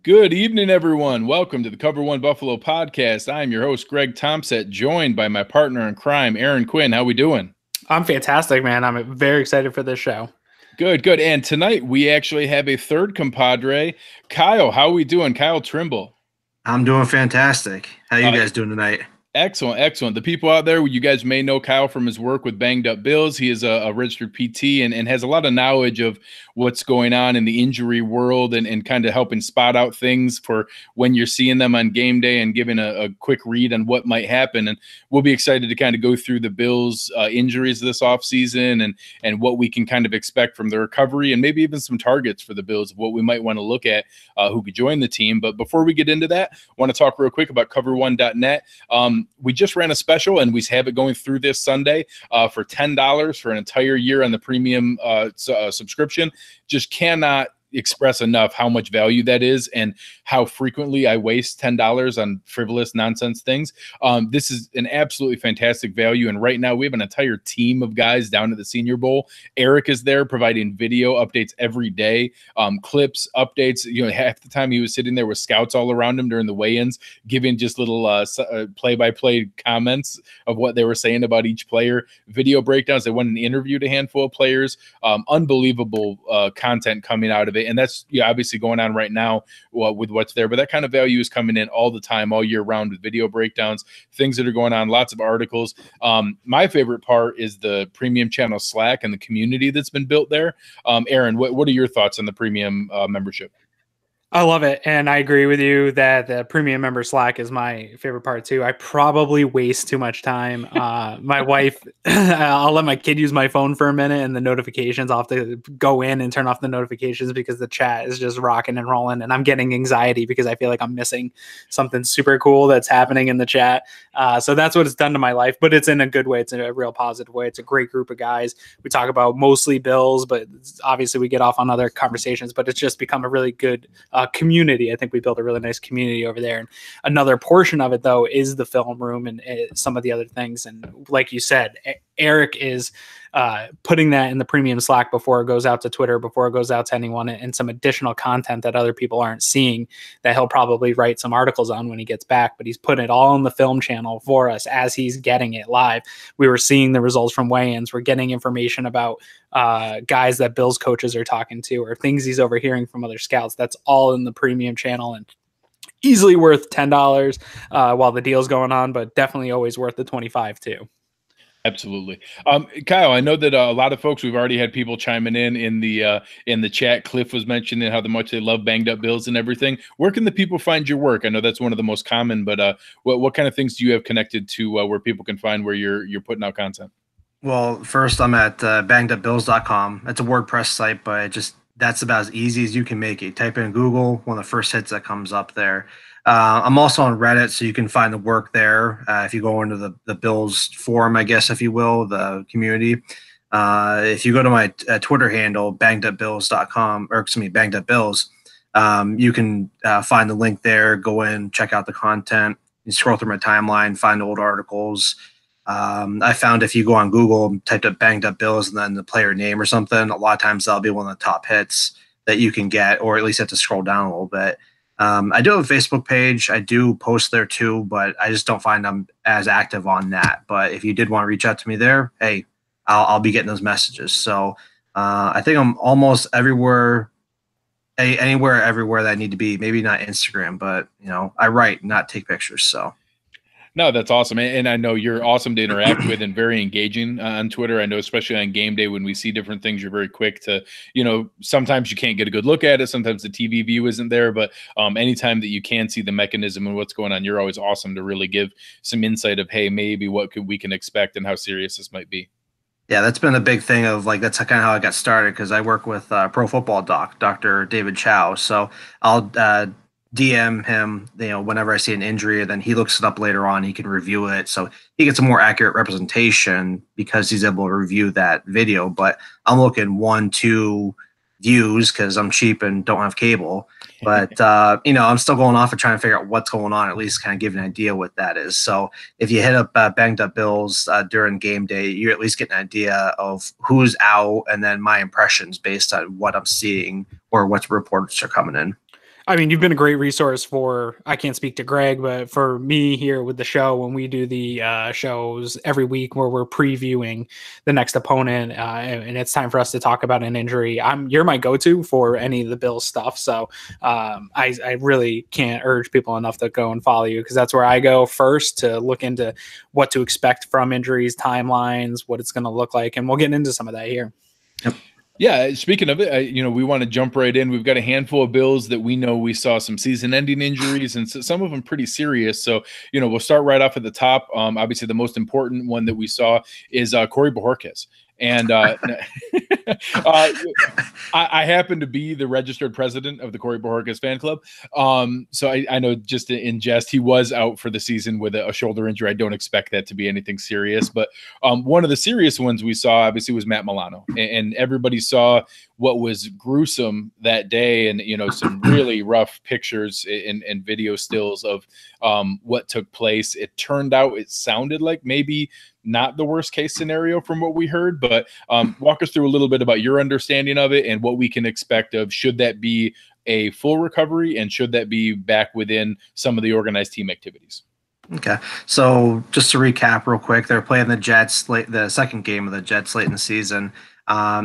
Good evening, everyone. Welcome to the Cover One Buffalo podcast. I am your host, GregTompsett, joined by my partner in crime, Aaron Quinn. How we doing? I'm fantastic, man. I'm very excited for this show. Good, good. And tonight we actually have a third compadre, Kyle. How we doing? Kyle Trimble. I'm doing fantastic. How you Uh, guys doing tonight? Excellent, excellent. The people out there, you guys may know Kyle from his work with Banged Up Bills. He is a registered PT and has a lot of knowledge of what's going on in the injury world and kind of helping spot out things for when you're seeing them on game day and giving a quick read on what might happen. And we'll be excited to kind of go through the Bills' injuries this offseason and what we can kind of expect from the recovery and maybe even some targets for the Bills of what we might want to look at who could join the team. But before we get into that, I want to talk real quick about cover1.net. We just ran a special and we have it going through this Sunday for $10 for an entire year on the premium subscription. Just cannot express enough how much value that is and how frequently I waste $10 on frivolous nonsense things. This is an absolutely fantastic value. And right now we have an entire team of guys down at the Senior Bowl. Eric is there providing video updates every day, clips, updates. You know, half the time he was sitting there with scouts all around him during the weigh-ins, giving just little play-by-play comments of what they were saying about each player, video breakdowns. They went and interviewed a handful of players. Unbelievable content coming out of it. And that's obviously going on right now with what's there. But that kind of value is coming in all the time, all year round with video breakdowns, things that are going on, lots of articles. My favorite part is the premium channel Slack and the community that's been built there. Aaron, what are your thoughts on the premium membership? I love it. And I agree with you that the premium member Slack is my favorite part too. I probably waste too much time. My wife, I'll let my kid use my phone for a minute and the notifications, I'll have to go in and turn off the notifications because the chat is just rocking and rolling and I'm getting anxiety because I feel like I'm missing something super cool that's happening in the chat. So that's what it's done to my life, but it's in a good way. It's in a real positive way. It's a great group of guys. We talk about mostly Bills, but obviously we get off on other conversations, but it's just become a really good community. I think we built a really nice community over there. And another portion of it, though, is the film room and some of the other things. And like you said, Eric is putting that in the premium Slack before it goes out to Twitter, before it goes out to anyone, and some additional content that other people aren't seeing that he'll probably write some articles on when he gets back. But he's putting it all on the film channel for us as he's getting it live. We were seeing the results from weigh-ins. We're getting information about guys that Bills coaches are talking to or things he's overhearing from other scouts. That's all in the premium channel and easily worth $10 while the deal's going on, but definitely always worth the $25 too. Absolutely. Kyle, I know that a lot of folks, we've already had people chiming in the chat. Cliff was mentioning how much they love Banged Up Bills and everything. Where can the people find your work? I know that's one of the most common, but what kind of things do you have connected to where people can find where you're putting out content? Well, first I'm at bangedupbills.com. It's a WordPress site, but that's about as easy as you can make it. Type in Google, one of the first hits that comes up there. I'm also on Reddit, so you can find the work there. If you go into the Bills forum, I guess, if you will, the community. If you go to my Twitter handle, bangedupbills.com, or excuse me, bangedupbills, you can find the link there, go in, check out the content. You scroll through my timeline, find old articles. I found if you go on Google, typed up Banged Up Bills and then the player name or something, a lot of times that'll be one of the top hits that you can get, or at least have to scroll down a little bit. I do have a Facebook page. I do post there too, but I just don't find I'm as active on that. But if you did want to reach out to me there, hey, I'll be getting those messages. So I think I'm almost everywhere, everywhere that I need to be. Maybe not Instagram, but I write, not take pictures. So. No, that's awesome. And I know you're awesome to interact with and very engaging on Twitter. I know, especially on game day, when we see different things, you're very quick to, sometimes you can't get a good look at it. Sometimes the TV view isn't there, but anytime that you can see the mechanism and what's going on, you're always awesome to really give some insight of, hey, maybe what we can expect and how serious this might be. Yeah, that's been a big thing of that's kind of how I got started, because I work with Pro Football Doc, Dr. David Chow. So I'll DM him, whenever I see an injury, and then he looks it up later on. He can review it, so he gets a more accurate representation because he's able to review that video. But I'm looking 1-2 views because I'm cheap and don't have cable. But I'm still going off and trying to figure out what's going on, at least kind of give an idea what that is. So if you hit up Banged Up Bills during game day, you at least get an idea of who's out, and then my impressions based on what I'm seeing or what reports are coming in. I mean, you've been a great resource for, I can't speak to Greg, but for me here with the show, when we do the shows every week where we're previewing the next opponent, and it's time for us to talk about an injury, you're my go-to for any of the Bills stuff. So I really can't urge people enough to go and follow you, because that's where I go first to look into what to expect from injuries, timelines, what it's going to look like. And we'll get into some of that here. Yep. Yeah, speaking of it, we want to jump right in. We've got a handful of Bills that we know we saw some season-ending injuries, and some of them pretty serious. So, we'll start right off at the top. Obviously, the most important one that we saw is Corey Bojorquez. And I happen to be the registered president of the Corey Bojorquez fan club. So I know, just in jest, he was out for the season with a shoulder injury. I don't expect that to be anything serious. But one of the serious ones we saw, obviously, was Matt Milano. And everybody saw what was gruesome that day, and some really rough pictures and video stills of what took place. It turned out, it sounded like maybe not the worst case scenario from what we heard, but walk us through a little bit about your understanding of it and what we can expect of, should that be a full recovery, and should that be back within some of the organized team activities. Okay, so just to recap real quick, they're playing the Jets the second game of the Jets late in the season.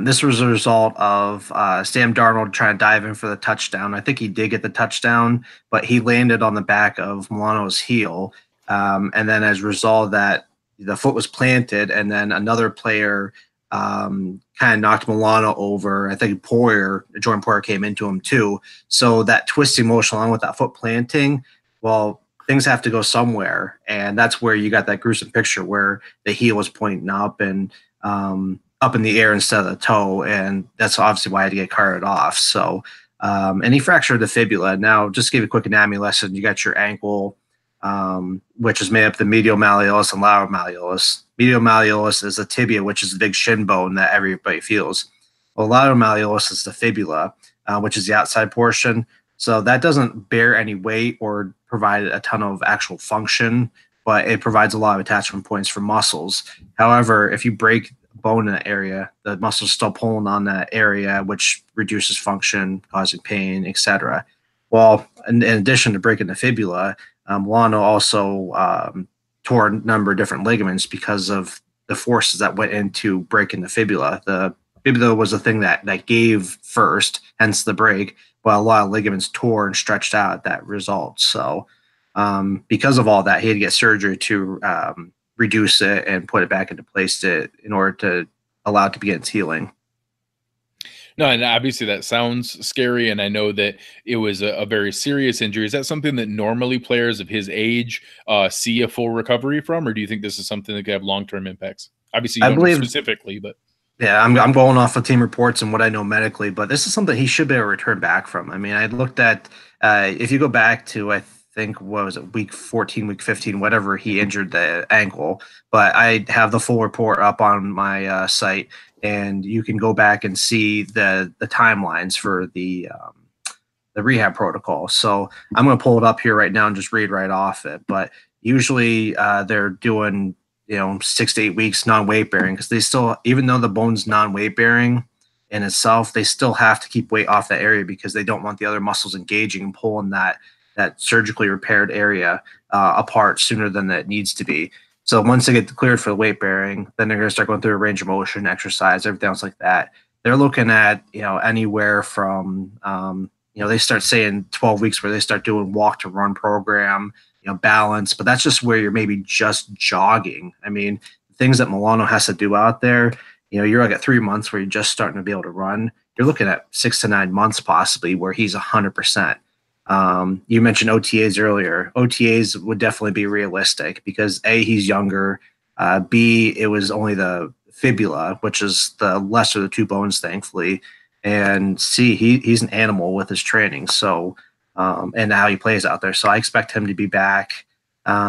This was a result of Sam Darnold trying to dive in for the touchdown. I think he did get the touchdown, but he landed on the back of Milano's heel. And then as a result of that, the foot was planted, and then another player kind of knocked Milano over. I think Jordan Poyer came into him too. So that twisting motion along with that foot planting, well, things have to go somewhere. And that's where you got that gruesome picture where the heel was pointing up and up in the air instead of the toe. And that's obviously why I had to get carted off. So, and he fractured the fibula. Now, just to give you a quick anatomy lesson, you got your ankle, which is made up of the medial malleolus and lateral malleolus. Medial malleolus is the tibia, which is the big shin bone that everybody feels. Well, lateral malleolus is the fibula, which is the outside portion. So that doesn't bear any weight or provide a ton of actual function, but it provides a lot of attachment points for muscles. However, if you break bone in that area, the muscle's still pulling on that area, which reduces function, causing pain, etc. Well, in addition to breaking the fibula, Milano also tore a number of different ligaments because of the forces that went into breaking the fibula. The fibula was the thing that gave first, hence the break, while a lot of ligaments tore and stretched out at that result. So because of all that, he had to get surgery to reduce it and put it back into place in order to allow it to begin its healing. No, and obviously that sounds scary, and I know that it was a very serious injury. Is that something that normally players of his age see a full recovery from, or do you think this is something that could have long-term impacts? Obviously, you don't know specifically, but yeah, I'm going off of team reports and what I know medically, but this is something he should be able to return back from. I mean, I looked at if you go back to, I think, what was it, week 14, week 15, whatever, he injured the ankle, but I have the full report up on my site, and you can go back and see the timelines for the rehab protocol. So I'm going to pull it up here right now and just read right off it. But usually they're doing 6 to 8 weeks non-weight bearing, because they still, even though the bone's non-weight bearing in itself, they still have to keep weight off that area because they don't want the other muscles engaging and pulling that surgically repaired area apart sooner than it needs to be. So once they get cleared for the weight bearing, then they're going to start going through a range of motion, exercise, everything else like that. They're looking at, anywhere from, they start saying 12 weeks where they start doing walk to run program, balance, but that's just where you're maybe just jogging. I mean, things that Milano has to do out there, you're like at 3 months where you're just starting to be able to run. You're looking at 6 to 9 months possibly where he's 100%. You mentioned OTAs earlier. OTAs would definitely be realistic because A, he's younger. B, it was only the fibula, which is the lesser of the two bones, thankfully. And C, he's an animal with his training. So, and how he plays out there. So I expect him to be back.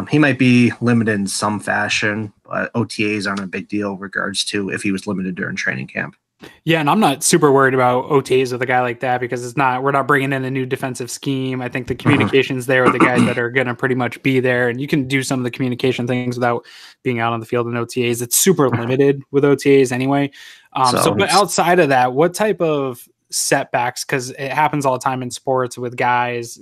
He might be limited in some fashion, but OTAs aren't a big deal in regards to if he was limited during training camp. Yeah, and I'm not super worried about OTAs with a guy like that because we're not bringing in a new defensive scheme. I think the communication's there with the guys that are going to pretty much be there, and you can do some of the communication things without being out on the field in OTAs. It's super limited with OTAs anyway. But outside of that, what type of setbacks, because it happens all the time in sports with guys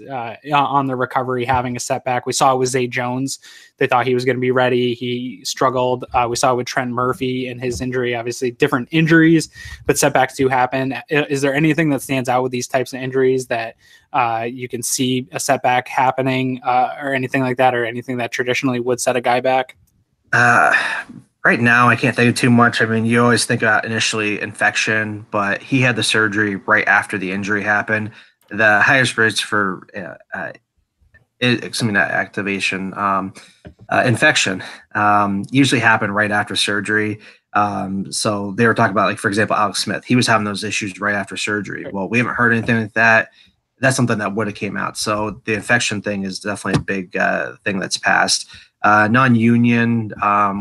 on the recovery having a setback. We saw it with Zay Jones. They thought he was going to be ready. He struggled. We saw it with Trent Murphy and his injury. Obviously, different injuries, but setbacks do happen. Is there anything that stands out with these types of injuries that you can see a setback happening or anything like that, or anything that traditionally would set a guy back? Right now, I can't think of too much. I mean, you always think about initially infection, but he had the surgery right after the injury happened. The highest rates for activation, infection usually happen right after surgery. So they were talking about, like, for example, Alex Smith. He was having those issues right after surgery. Well, we haven't heard anything like that. That's something that would have came out. So the infection thing is definitely a big thing that's passed. Non-union,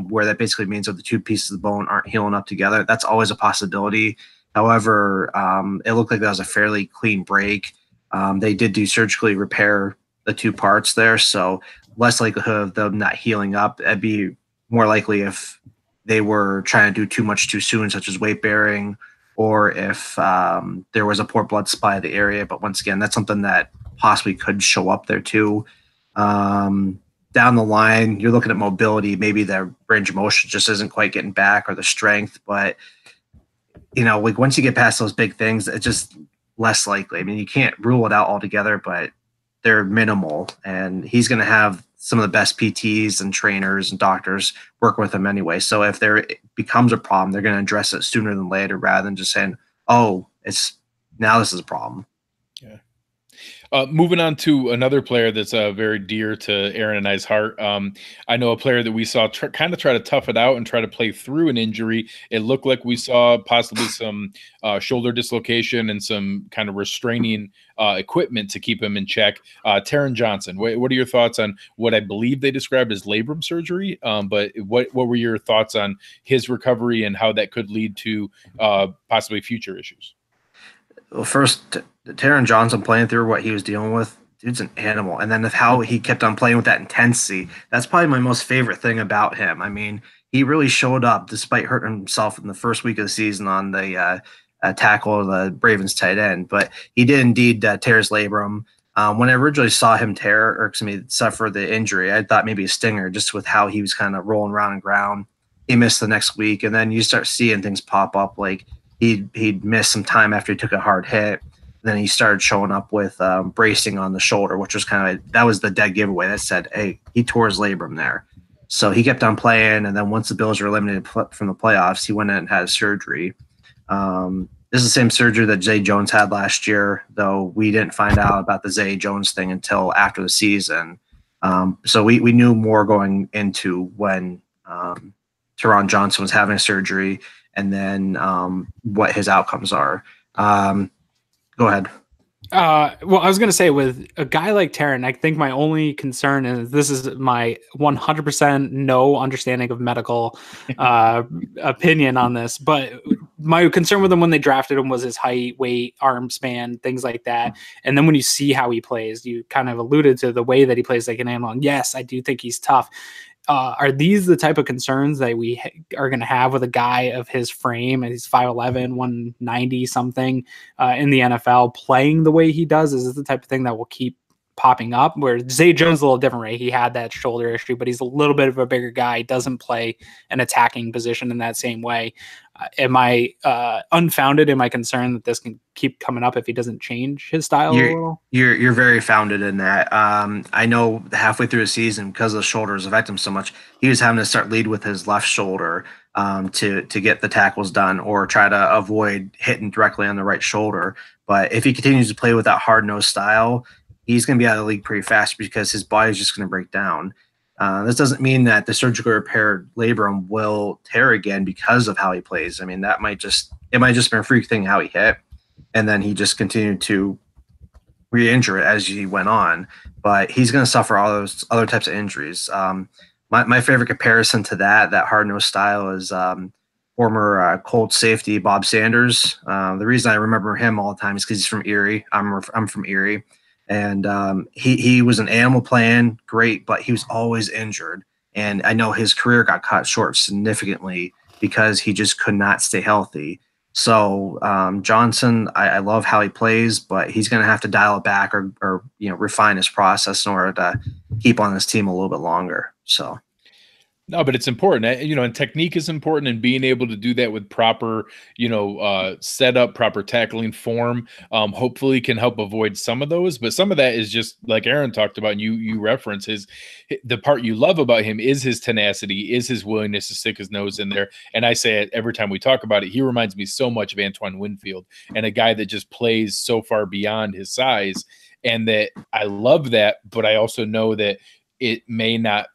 where that basically means that the two pieces of the bone aren't healing up together. That's always a possibility. However, it looked like that was a fairly clean break. They did do surgically repair the two parts there, so less likelihood of them not healing up. That'd be more likely if they were trying to do too much too soon, such as weight bearing, or if there was a poor blood supply of the area. But once again, that's something that possibly could show up there too. Down the line, you're looking at mobility. Maybe the range of motion just isn't quite getting back, or the strength. But, like, once you get past those big things, it's just less likely. I mean, you can't rule it out altogether, but they're minimal. And he's going to have some of the best PTs and trainers and doctors work with him anyway. So if there becomes a problem, they're going to address it sooner than later, rather than just saying, "Oh, this is a problem." Yeah. Moving on to another player that's very dear to Aaron and I's heart. I know a player that we saw kind of try to tough it out and try to play through an injury. It looked like we saw possibly some shoulder dislocation and some kind of restraining equipment to keep him in check. Taron Johnson, what are your thoughts on what I believe they described as labrum surgery? But what were your thoughts on his recovery and how that could lead to possibly future issues? Well, first, Taron Johnson playing through what he was dealing with, dude's an animal. And then how he kept on playing with that intensity, that's probably my most favorite thing about him. I mean, he really showed up despite hurting himself in the first week of the season on the tackle of the Ravens tight end. But he did indeed tear his labrum. When I originally saw him suffer the injury, I thought maybe a stinger, just with how he was kind of rolling around on ground. He missed the next week, and then you start seeing things pop up, like he'd missed some time after he took a hard hit. Then he started showing up with bracing on the shoulder, which was that was the dead giveaway that said, hey, he tore his labrum there. So he kept on playing, and then once the Bills were eliminated from the playoffs, he went in and had surgery. This is the same surgery that Zay Jones had last year, though we didn't find out about the Zay Jones thing until after the season. So we knew more going into when Taron Johnson was having surgery, and then what his outcomes are. Go ahead. Well, I was going to say, with a guy like Taron, I think my only concern is, this is my 100% no understanding of medical opinion on this, but my concern with him when they drafted him was his height, weight, arm span, things like that. And then when you see how he plays, you kind of alluded to the way that he plays like an animal. Yes, I do think he's tough. Are these the type of concerns that we are going to have with a guy of his frame, and he's 5'11", 190 something in the NFL, playing the way he does? Is this the type of thing that will keep popping up? Where Zay Jones is a little different, right? He had that shoulder issue, but he's a little bit of a bigger guy. He doesn't play an attacking position in that same way. Am I unfounded in my concern that this can keep coming up if he doesn't change his style a little? You're very founded in that. I know halfway through the season, because the shoulders affect him so much, he was having to start lead with his left shoulder to get the tackles done, or try to avoid hitting directly on the right shoulder. But if he continues to play with that hard-nosed style, he's going to be out of the league pretty fast, because his body is just going to break down. This doesn't mean that the surgically repaired labrum will tear again because of how he plays. I mean, it might just be a freak thing how he hit, and then he just continued to re-injure it as he went on. But he's going to suffer all those other types of injuries. My favorite comparison to that hard-nosed style is former Colts safety Bob Sanders. The reason I remember him all the time is because he's from Erie. I'm from Erie. And he was an animal playing great, but he was always injured. And I know his career got cut short significantly because he just could not stay healthy. So Johnson, I love how he plays, but he's going to have to dial it back or refine his process in order to keep on this team a little bit longer. So. No, but it's important, and technique is important, and being able to do that with proper, setup, proper tackling form, hopefully can help avoid some of those. But some of that is just like Aaron talked about, and you reference the part you love about him is his tenacity, is his willingness to stick his nose in there. And I say it every time we talk about it, he reminds me so much of Antoine Winfield, and a guy that just plays so far beyond his size. And that I love that, but I also know that it may not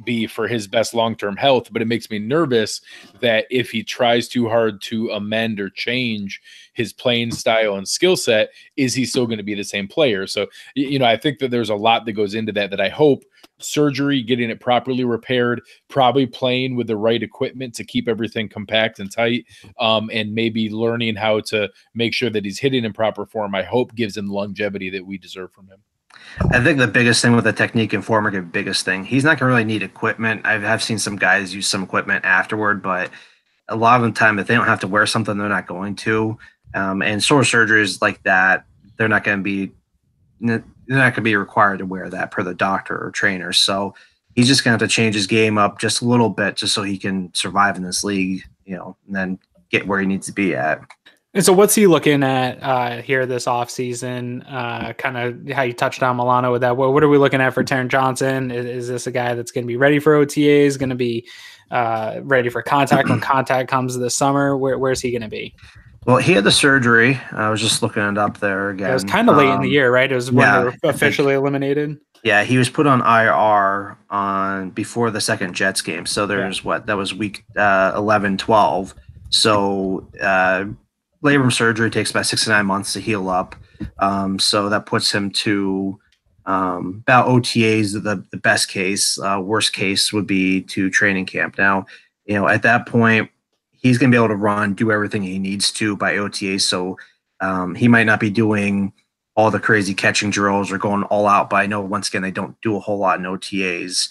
be for his best long-term health, but it makes me nervous that if he tries too hard to amend or change his playing style and skill set, is he still going to be the same player? So, I think that there's a lot that goes into that I hope surgery, getting it properly repaired, probably playing with the right equipment to keep everything compact and tight, and maybe learning how to make sure that he's hitting in proper form, I hope gives him longevity that we deserve from him. I think the biggest thing with the technique and form, the biggest thing, he's not going to really need equipment. I've seen some guys use some equipment afterward, but a lot of the time, if they don't have to wear something, they're not going to. And shoulder surgeries like that, they're not going to be required to wear that per the doctor or trainer. So he's just going to have to change his game up just a little bit, just so he can survive in this league, and then get where he needs to be at. And so what's he looking at here this offseason? Kind of how you touched on Milano with that. What are we looking at for Taron Johnson? Is this a guy that's going to be ready for OTAs, going to be ready for contact when contact comes this summer? Where's he going to be? Well, he had the surgery. I was just looking it up there again. It was kind of late in the year, right? It was when they were officially eliminated. Yeah, he was put on IR before the second Jets game. So that was week 11, 12. So labrum surgery takes about 6 to 9 months to heal up. So that puts him to about OTAs, the best case. Worst case would be to training camp. Now, at that point, he's going to be able to do everything he needs to by OTAs. So he might not be doing all the crazy catching drills or going all out, but I know once again, they don't do a whole lot in OTAs.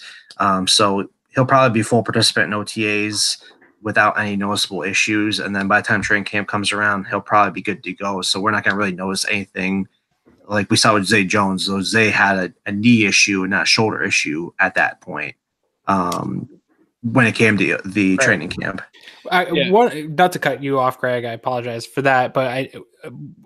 So he'll probably be full participant in OTAs without any noticeable issues. And then by the time training camp comes around, he'll probably be good to go. So we're not going to really notice anything like we saw with Zay Jones. So Zay had a knee issue and not a shoulder issue at that point when it came to the training camp. Not to cut you off, Greg, I apologize for that, but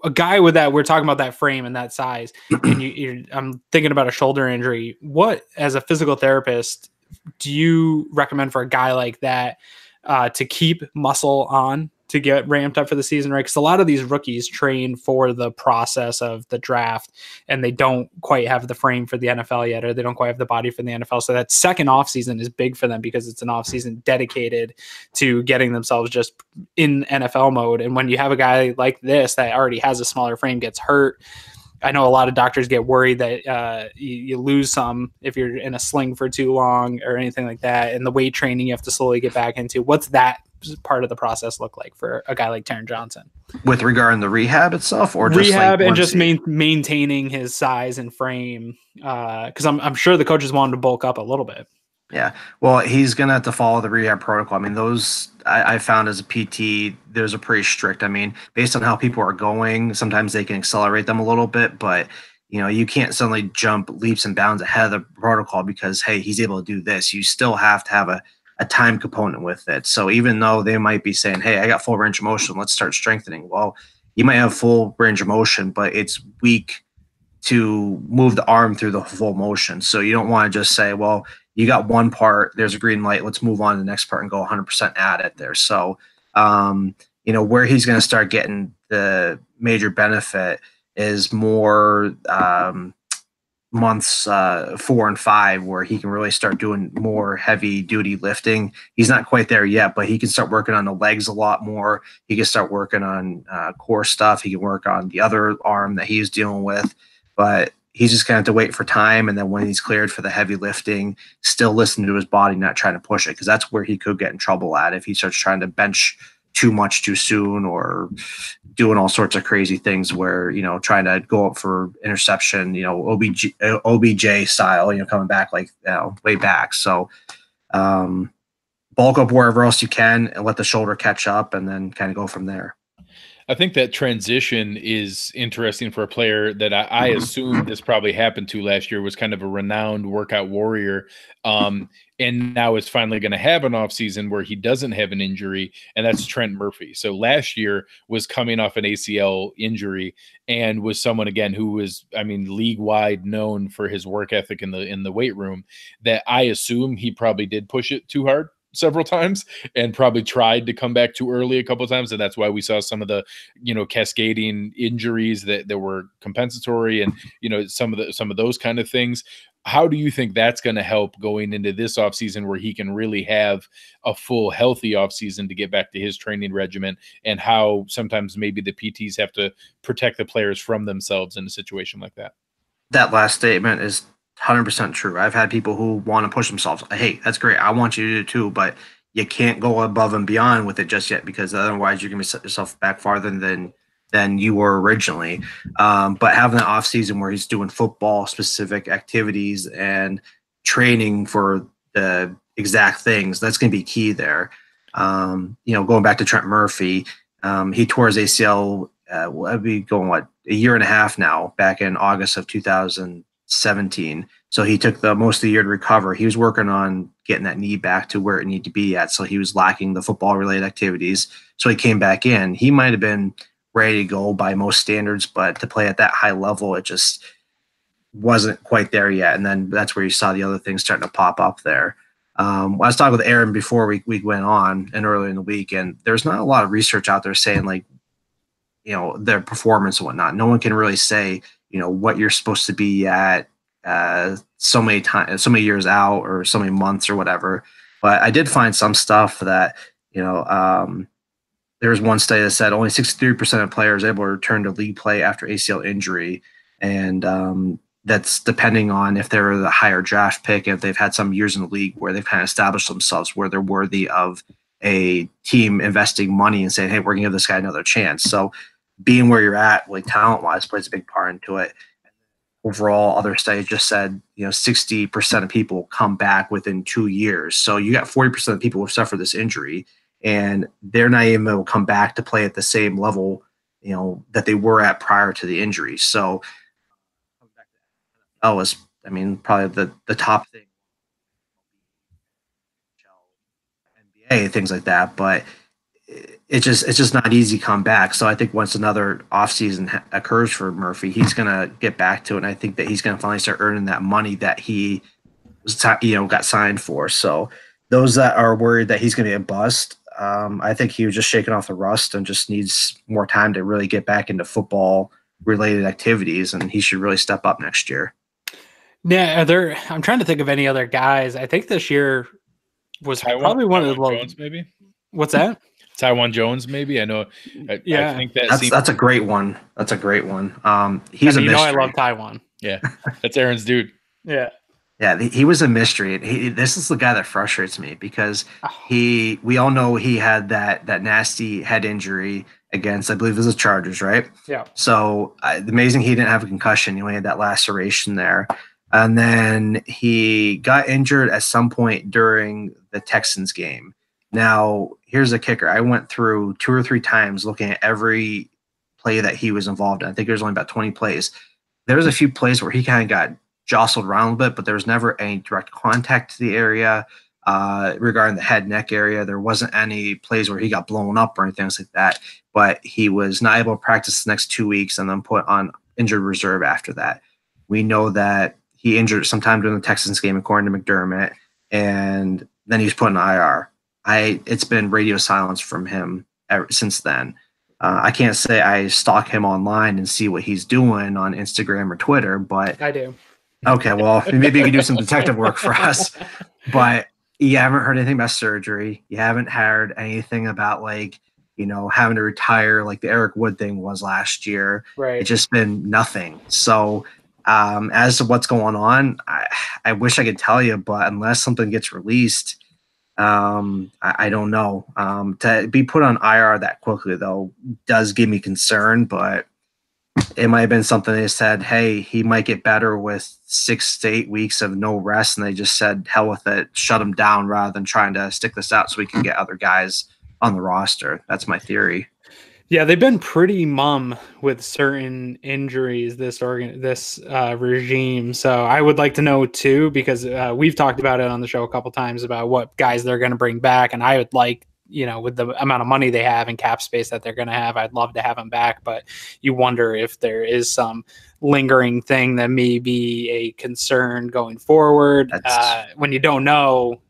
a guy with that, we're talking about that frame and that size, and I'm thinking about a shoulder injury. What, as a physical therapist, do you recommend for a guy like that to keep muscle on to get ramped up for the season, right? Because a lot of these rookies train for the process of the draft and they don't quite have the frame for the NFL yet, or they don't quite have the body for the NFL. So that second offseason is big for them because it's an offseason dedicated to getting themselves just in NFL mode. And when you have a guy like this that already has a smaller frame, gets hurt, I know a lot of doctors get worried that you lose some if you're in a sling for too long or anything like that. And the weight training you have to slowly get back into. What's that part of the process look like for a guy like Taron Johnson? With regard to the rehab itself, or just rehab and just maintaining his size and frame? Because I'm sure the coaches want him to bulk up a little bit. Yeah, well, he's going to have to follow the rehab protocol. I mean, those I found as a PT, those are pretty strict. I mean, based on how people are going, sometimes they can accelerate them a little bit, but you can't suddenly jump leaps and bounds ahead of the protocol because, hey, he's able to do this. You still have to have a time component with it. So even though they might be saying, hey, I got full range of motion, let's start strengthening. Well, you might have full range of motion, but it's weak to move the arm through the full motion. So you don't want to just say, well, you got one part, there's a green light, let's move on to the next part and go 100% at it there. So, where he's going to start getting the major benefit is more months 4 and 5, where he can really start doing more heavy duty lifting. He's not quite there yet, but he can start working on the legs a lot more. He can start working on core stuff. He can work on the other arm that he's dealing with, but he's just going to have to wait for time. And then when he's cleared for the heavy lifting, still listen to his body, not trying to push it. Cause that's where he could get in trouble at if he starts trying to bench too much too soon or doing all sorts of crazy things where, trying to go up for interception, OBJ style, coming back like, way back. So bulk up wherever else you can and let the shoulder catch up and then kind of go from there. I think that transition is interesting for a player that I assume this probably happened to last year, was kind of a renowned workout warrior. And now is finally going to have an offseason where he doesn't have an injury, and that's Trent Murphy. So last year was coming off an ACL injury and was someone, again, who was, I mean, league wide known for his work ethic in the weight room, that I assume he probably did push it too hard several times and probably tried to come back too early a couple of times. And that's why we saw some of the, cascading injuries that were compensatory and, some of those kind of things. How do you think that's going to help going into this offseason where he can really have a full healthy offseason to get back to his training regimen, and how sometimes maybe the PTs have to protect the players from themselves in a situation like that? That last statement is 100% true. I've had people who want to push themselves. Hey, that's great. I want you to do it too, but you can't go above and beyond with it just yet, because otherwise you're going to set yourself back farther than you were originally. But having an off season where he's doing football specific activities and training for the exact things, that's going to be key there. Going back to Trent Murphy, he tore his ACL. I'd be going a year and a half now, back in August of 2017. So he took the most of the year to recover. He was working on getting that knee back to where it needed to be at. So he was lacking the football related activities. So he came back in. He might have been ready to go by most standards, but to play at that high level, it just wasn't quite there yet. And then that's where you saw the other things starting to pop up there. I was talking with Aaron before we went on and earlier in the week, and there's not a lot of research out there saying their performance and whatnot. No one can really say, what you're supposed to be at so many times, so many years out, or so many months or whatever. But I did find some stuff that, there was one study that said only 63% of players able to return to league play after ACL injury. And that's depending on if they're the higher draft pick, if they've had some years in the league where they've kind of established themselves, where they're worthy of a team investing money and saying, hey, we're going to give this guy another chance. So being where you're at, talent-wise, plays a big part into it. Overall, other studies just said, 60% of people come back within 2 years. So you got 40% of people who suffer this injury, and they're not even able to come back to play at the same level, that they were at prior to the injury. So that was, probably the top thing, NBA, things like that. But it's just not easy to come back. So I think once another offseason occurs for Murphy, he's going to get back to it. And I think that he's going to finally start earning that money that he was, got signed for. So those that are worried that he's going to be a bust, I think he was just shaking off the rust and just needs more time to really get back into football related activities. And he should really step up next year. Yeah. I'm trying to think of any other guys. I think this year was probably one of the low. Maybe. What's that? Taiwan Jones, maybe. I know. I think that's a great one. That's a great one. He's a mystery. I love Taiwan. Yeah, that's Aaron's dude. Yeah. Yeah, he was a mystery. This is the guy that frustrates me, because we all know he had that nasty head injury against, I believe it was the Chargers, right? Yeah. So amazing he didn't have a concussion. He only had that laceration there. And then he got injured at some point during the Texans game. Now, here's the kicker. I went through 2 or 3 times looking at every play that he was involved in. I think there's only about 20 plays. There was a few plays where he kind of got jostled around a bit, but there was never any direct contact to the area regarding the head neck area. There wasn't any plays where he got blown up or anything like that, but he was not able to practice the next 2 weeks and then put on injured reserve after that. We know that he injured sometime during the Texans game, according to McDermott, and then he was put in IR. It's been radio silence from him ever since then. I can't say I stalk him online and see what he's doing on Instagram or Twitter, but I do. Okay, well, maybe you can do some detective work for us. But you haven't heard anything about surgery. You haven't heard anything about having to retire like the Eric Wood thing was last year. Right. It's just been nothing. So as to what's going on, I wish I could tell you, but unless something gets released, I don't know. To be put on IR that quickly, though, does give me concern, but it might have been something they said, hey, he might get better with 6 to 8 weeks of no rest, and they just said, hell with it, shut him down rather than trying to stick this out so we can get other guys on the roster. That's my theory. Yeah, they've been pretty mum with certain injuries, this regime. So I would like to know too, because we've talked about it on the show a couple times about what guys they're going to bring back, and I would like, with the amount of money they have and cap space that they're going to have, I'd love to have them back. But you wonder if there is some lingering thing that may be a concern going forward. When you don't know,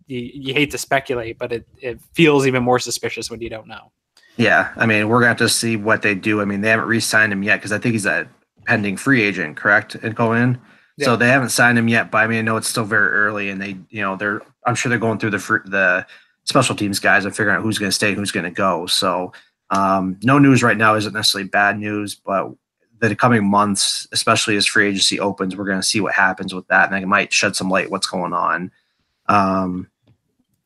you hate to speculate, but it feels even more suspicious when you don't know. Yeah, I mean, we're going to have to see what they do. I mean, they haven't re-signed him yet because I think he's a pending free agent, correct? And go in. Yeah. So they haven't signed him yet, but I mean, I know it's still very early, and I'm sure they're going through the special teams guys and figuring out who's going to stay, who's going to go. So no news right now isn't necessarily bad news, but the coming months, especially as free agency opens, we're going to see what happens with that, and it might shed some light what's going on.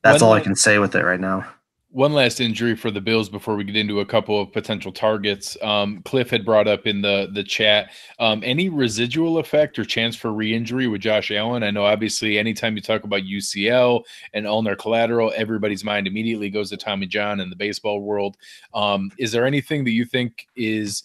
That's all I can say with it right now. One last injury for the Bills before we get into a couple of potential targets. Cliff had brought up in the chat, any residual effect or chance for re-injury with Josh Allen? I know obviously anytime you talk about UCL and ulnar collateral, everybody's mind immediately goes to Tommy John in the baseball world. Is there anything that you think is,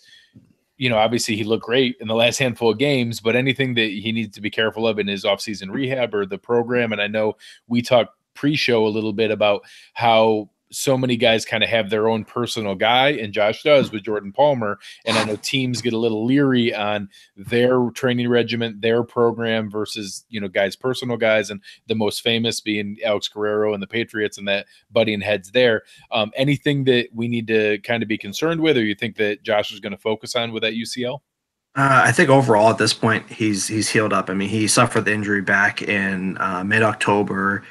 obviously he looked great in the last handful of games, but anything that he needs to be careful of in his offseason rehab or the program? And I know we talked pre-show a little bit about how so many guys kind of have their own personal guy, and Josh does with Jordan Palmer. And I know teams get a little leery on their training regimen, their program versus, guys, personal guys, and the most famous being Alex Guerrero and the Patriots and that butting heads there. Anything that we need to kind of be concerned with, or you think that Josh is going to focus on with that UCL? I think overall at this point, he's healed up. I mean, he suffered the injury back in mid-October.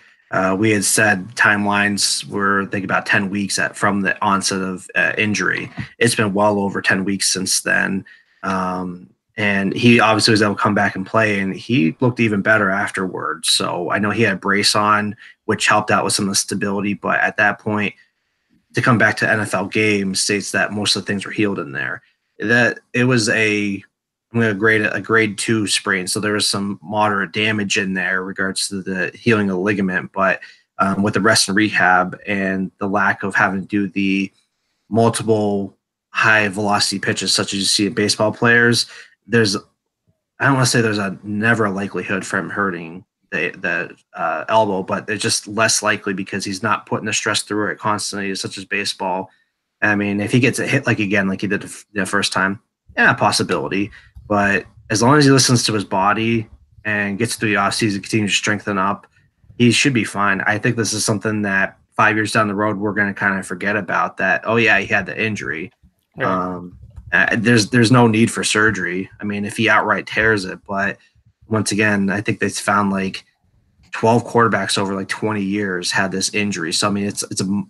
We had said timelines were, think about 10 weeks from the onset of injury. It's been well over 10 weeks since then. And he obviously was able to come back and play, and he looked even better afterwards. So I know he had a brace on, which helped out with some of the stability. But at that point, to come back to NFL games states that most of the things were healed in there. That it was I'm going to grade it a grade 2 sprain. So there was some moderate damage in there in regards to the healing of the ligament. But with the rest and rehab and the lack of having to do the multiple high velocity pitches, such as you see in baseball players, I don't want to say there's never a likelihood for him hurting the elbow, but it's just less likely because he's not putting the stress through it constantly, such as baseball. I mean, if he gets a hit again, like he did the first time, yeah, possibility. But as long as he listens to his body and gets through the offseason, continues to strengthen up, he should be fine. I think this is something that 5 years down the road, we're going to kind of forget about that. Oh yeah, he had the injury. Right. There's no need for surgery. I mean, if he outright tears it, but once again, I think they found like 12 quarterbacks over like 20 years had this injury. So I mean, it's a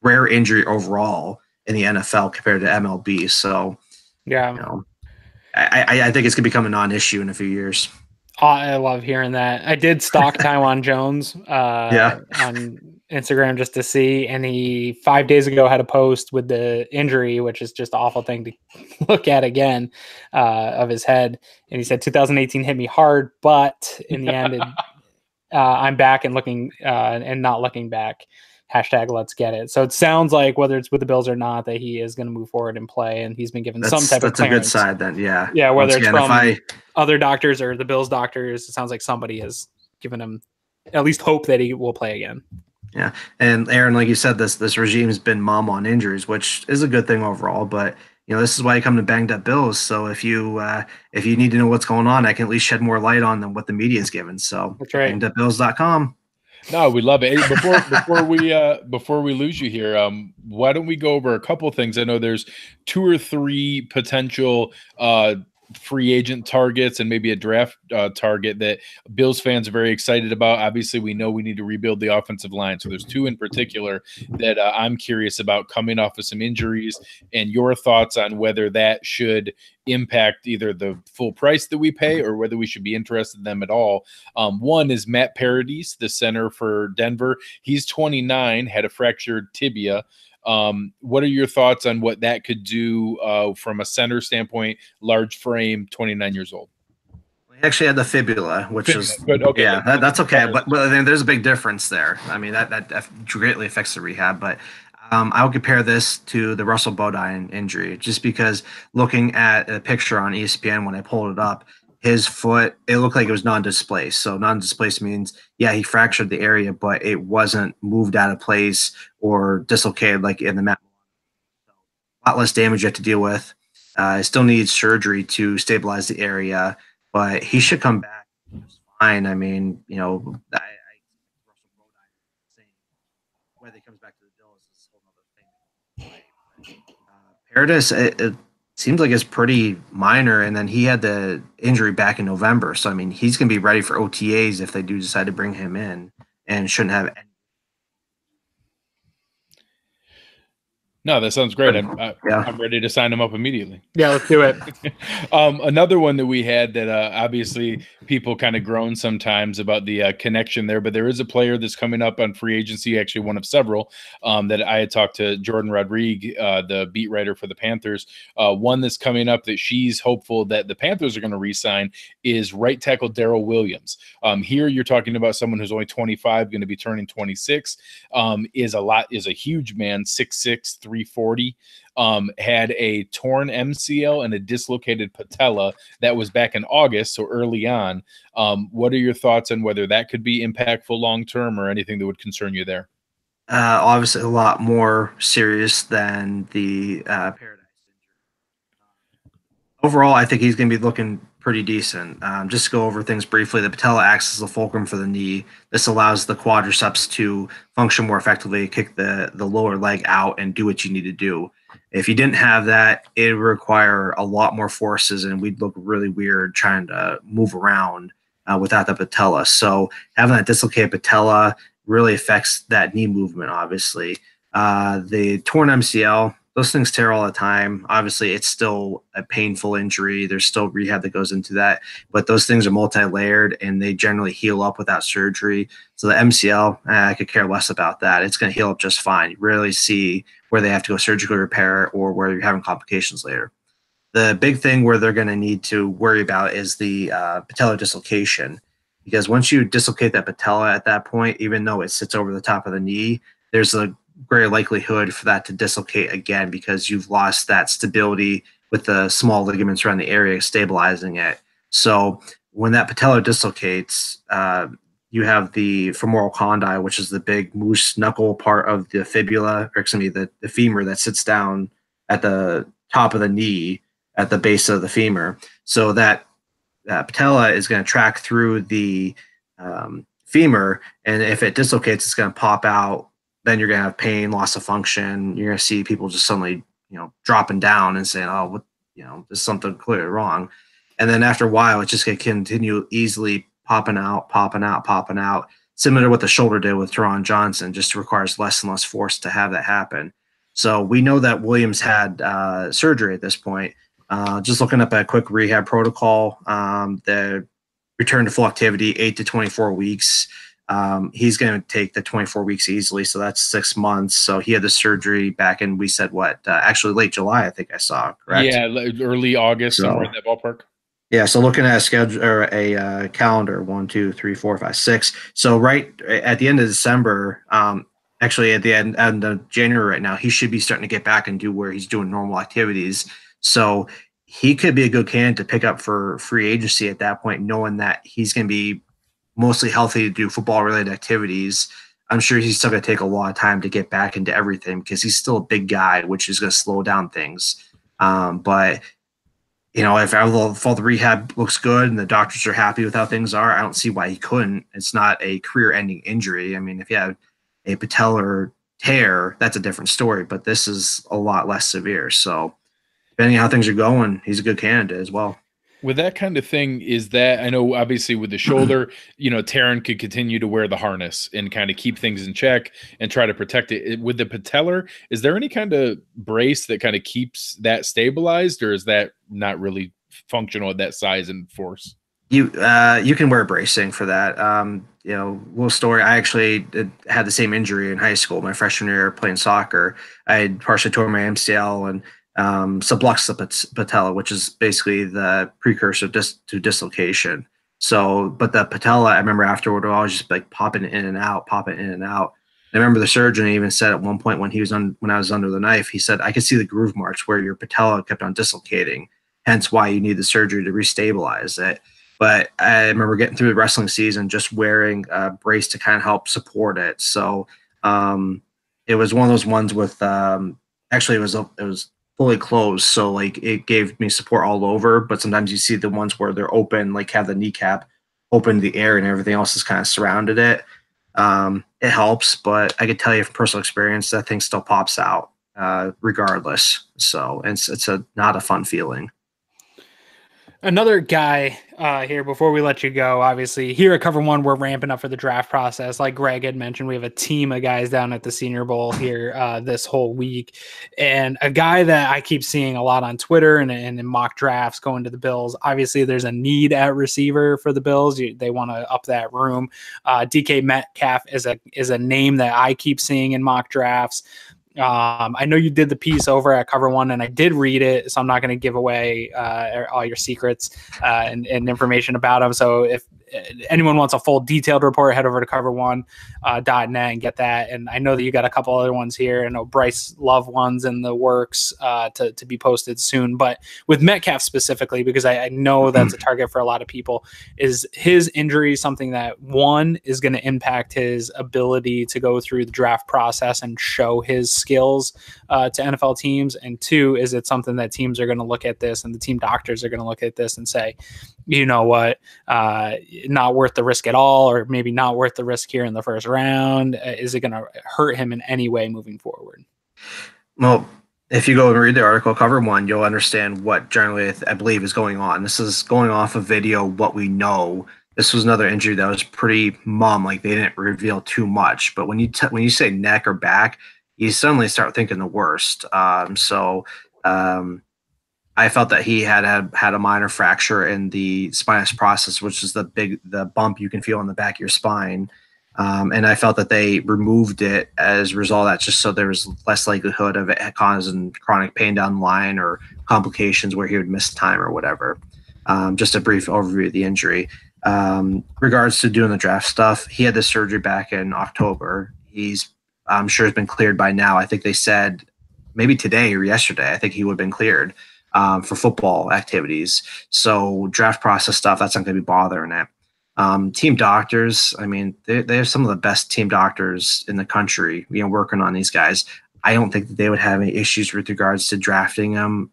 rare injury overall in the NFL compared to MLB. So yeah, I think it's going to become a non-issue in a few years. I love hearing that. I did stalk Taiwan Jones on Instagram just to see, and he 5 days ago had a post with the injury, which is just an awful thing to look at again, of his head. And he said 2018 hit me hard, but in the end, I'm back and looking and not looking back. Hashtag let's get it. So it sounds like whether it's with the Bills or not, that he is going to move forward and play, and he's been given some type of clearance. That's a good side then, yeah. Yeah, whether it's from other doctors or the Bills doctors, it sounds like somebody has given him at least hope that he will play again. Yeah, and Aaron, like you said, this regime has been mum on injuries, which is a good thing overall. But this is why you come to Banged Up Bills. So if you need to know what's going on, I can at least shed more light on than what the media is given. So that's right. BangedUpBills.com. No, we love it. Hey, before we lose you here, why don't we go over a couple things? I know there's 2 or 3 potential free agent targets and maybe a draft target that Bills fans are very excited about. Obviously, we know we need to rebuild the offensive line. So there's 2 in particular that I'm curious about coming off of some injuries, and your thoughts on whether that should impact either the full price that we pay or whether we should be interested in them at all. One is Matt Paradis, the center for Denver. He's 29, had a fractured tibia. What are your thoughts on what that could do from a center standpoint, large frame, 29 years old? He actually had the fibula, which is good. Okay. Yeah, that's okay. But I mean, there's a big difference there. I mean, that greatly affects the rehab. But I would compare this to the Russell Bodine injury, just because looking at a picture on ESPN when I pulled it up, his foot, it looked like it was non-displaced. So non-displaced means, yeah, he fractured the area, but it wasn't moved out of place or dislocated like in the mat. A lot less damage you have to deal with. Still needs surgery to stabilize the area, but he should come back just fine. I mean, Russell Bodine saying whether he comes back to the Bills is a whole other thing. Paradis, it seems like it's pretty minor, and then he had the injury back in November. So I mean, he's going to be ready for OTAs if they do decide to bring him in, and shouldn't have any. No, that sounds great. I'm ready to sign him up immediately. Yeah, let's do it. Another one that we had that obviously people kind of groan sometimes about the connection there, but there is a player that's coming up on free agency, actually one of several that I had talked to Jordan Rodriguez, the beat writer for the Panthers. One that's coming up that she's hopeful that the Panthers are going to re-sign is right tackle Daryl Williams. Here you're talking about someone who's only 25, going to be turning 26, is a huge man, 6'6", 340, had a torn MCL and a dislocated patella. That was back in August, so early on. What are your thoughts on whether that could be impactful long-term or anything that would concern you there? Obviously, a lot more serious than the Paradise injury. Overall, I think he's going to be looking pretty decent. Just to go over things briefly, the patella acts as the fulcrum for the knee. This allows the quadriceps to function more effectively, kick the lower leg out, and do what you need to do. If you didn't have that, it would require a lot more forces, and we'd look really weird trying to move around without the patella. So having that dislocated patella really affects that knee movement, obviously. The torn MCL, those things tear all the time. Obviously, it's still a painful injury. There's still rehab that goes into that, but those things are multi-layered and they generally heal up without surgery. So the MCL, I could care less about that. It's going to heal up just fine. You rarely see where they have to go surgically repair it or where you're having complications later. The big thing where they're going to need to worry about is the patellar dislocation, because once you dislocate that patella at that point, even though it sits over the top of the knee, there's a greater likelihood for that to dislocate again because you've lost that stability with the small ligaments around the area stabilizing it. So when that patella dislocates, you have the femoral condyle, which is the big moose knuckle part of the fibula, or excuse me, the femur that sits down at the top of the knee at the base of the femur. So that patella is going to track through the femur, and if it dislocates, it's going to pop out. Then you're going to have pain, loss of function. You're going to see people just suddenly, dropping down and saying, "Oh, what, there's something clearly wrong." And then after a while, it's just going to continue easily popping out, similar to what the shoulder did with Teron Johnson. Just requires less and less force to have that happen. So we know that Williams had surgery at this point. Just looking up a quick rehab protocol, the return to full activity, 8 to 24 weeks. He's going to take the 24 weeks easily, so that's 6 months. So he had the surgery back in, we said what? Actually, late July, I think I saw, correct? Yeah, early August, somewhere in that ballpark. Yeah, so looking at a schedule or a calendar, 1, 2, 3, 4, 5, 6. So right at the end of December, actually at the end of January right now, he should be starting to get back and do where he's doing normal activities. So he could be a good candidate to pick up for free agency at that point, knowing that he's going to be mostly healthy to do football-related activities. I'm sure he's still going to take a lot of time to get back into everything because he's still a big guy, which is going to slow down things. But if all the rehab looks good and the doctors are happy with how things are, I don't see why he couldn't. It's not a career-ending injury. I mean, if you have a patellar tear, that's a different story, but this is a lot less severe. So depending on how things are going, he's a good candidate as well. With that kind of thing, is that, I know obviously with the shoulder, Taron could continue to wear the harness and kind of keep things in check and try to protect it. With the patellar, is there any kind of brace that kind of keeps that stabilized, or is that not really functional at that size and force? You can wear bracing for that. Little story. I actually had the same injury in high school. My freshman year playing soccer, I had partially tore my MCL and subluxed the patella, which is basically the precursor to dislocation. So, but the patella, I remember afterward, I was just like popping in and out. I remember the surgeon even said at one point when when I was under the knife, he said, I could see the groove marks where your patella kept on dislocating, hence why you need the surgery to restabilize it. But I remember getting through the wrestling season just wearing a brace to kind of help support it. So it was one of those ones with actually it was fully closed, so like it gave me support all over. But sometimes you see the ones where they're open, like have the kneecap open to the air and everything else is kind of surrounded it. It helps, but I could tell you from personal experience that thing still pops out regardless. So it's not a fun feeling. Another guy here before we let you go, obviously here at Cover One, we're ramping up for the draft process. Like Greg had mentioned, we have a team of guys down at the Senior Bowl here this whole week. And a guy that I keep seeing a lot on Twitter and in mock drafts going to the Bills. Obviously, there's a need at receiver for the Bills. They want to up that room. DK Metcalf is a name that I keep seeing in mock drafts. I know you did the piece over at Cover One, and I did read it, so I'm not going to give away all your secrets and information about them. So if anyone wants a full detailed report, head over to cover1.net and get that. And I know that you got a couple other ones here. I know Bryce Love ones in the works to be posted soon. But with Metcalf specifically, because I know that's a target for a lot of people, is his injury something that, one, is going to impact his ability to go through the draft process and show his skills to NFL teams? And two, is it something that teams are going to look at this and the team doctors are going to look at this and say, you know what, not worth the risk at all, or maybe not worth the risk here in the first round? Is it going to hurt him in any way moving forward? Well, if you go and read the article, Cover One, you'll understand what generally I believe is going on. This is going off of video, what we know. This was another injury that was pretty mum, like they didn't reveal too much. But when you say neck or back, you suddenly start thinking the worst. I felt that he had a minor fracture in the spinous process, which is the bump you can feel in the back of your spine. And I felt that they removed it as a result of that, just so there was less likelihood of it causing chronic pain down the line or complications where he would miss time or whatever. Just a brief overview of the injury. Regards to doing the draft stuff, he had this surgery back in October. I'm sure has been cleared by now. I think they said maybe today or yesterday, I think he would have been cleared for football activities. So draft process stuff, that's not going to be bothering it. Team doctors, I mean, they have some of the best team doctors in the country, working on these guys. I don't think that they would have any issues with regards to drafting them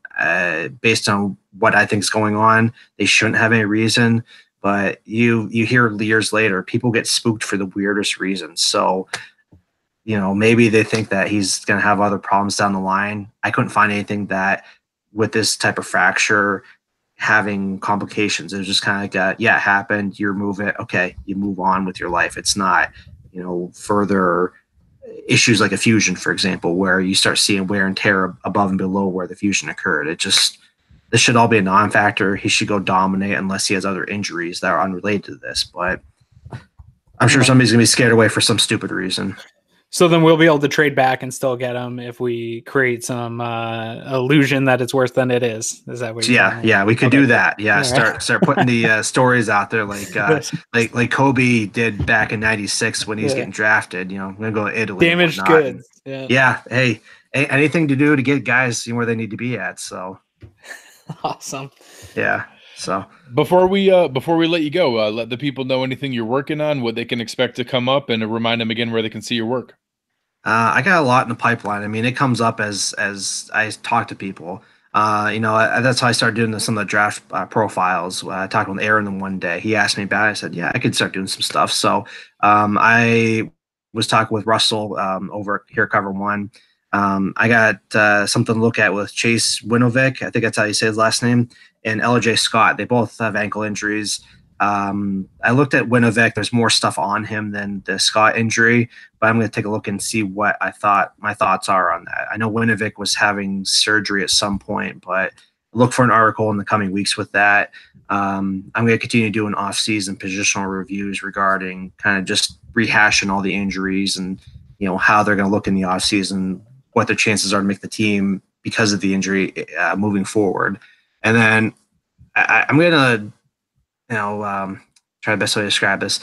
based on what I think is going on. They shouldn't have any reason, but you hear years later, people get spooked for the weirdest reasons. So, maybe they think that he's going to have other problems down the line. I couldn't find anything that with this type of fracture having complications. It was just kind of like, it happened, you remove it, okay, you move on with your life. It's not, further issues like a fusion, for example, where you start seeing wear and tear above and below where the fusion occurred. This should all be a non-factor. He should go dominate unless he has other injuries that are unrelated to this. But I'm sure somebody's going to be scared away for some stupid reason. So then we'll be able to trade back and still get them if we create some illusion that it's worse than it is. Is that what you're saying? Yeah, we could do that. Yeah, start putting the stories out there like Kobe did back in '96 when he's getting drafted. I'm gonna go to Italy. Damaged goods. Yeah. Hey, anything to do to get guys where they need to be at. So awesome. Yeah. So before we let you go, let the people know anything you're working on, what they can expect to come up, and remind them again where they can see your work. I got a lot in the pipeline. I mean, it comes up as I talk to people. That's how I started doing some of the draft profiles. I talked with Aaron one day. He asked me about it. I said, yeah, I could start doing some stuff. So I was talking with Russell over here at Cover One. I got something to look at with Chase Winovich. I think that's how you say his last name. And LJ Scott. They both have ankle injuries. I looked at Winovich. There's more stuff on him than the Scott injury, but I'm going to take a look and see what my thoughts are on that. I know Winovich was having surgery at some point, but look for an article in the coming weeks with that. I'm going to continue doing off-season positional reviews regarding kind of just rehashing all the injuries and, how they're going to look in the off-season, what their chances are to make the team because of the injury moving forward. And then I'm going to, try try the best way to describe this.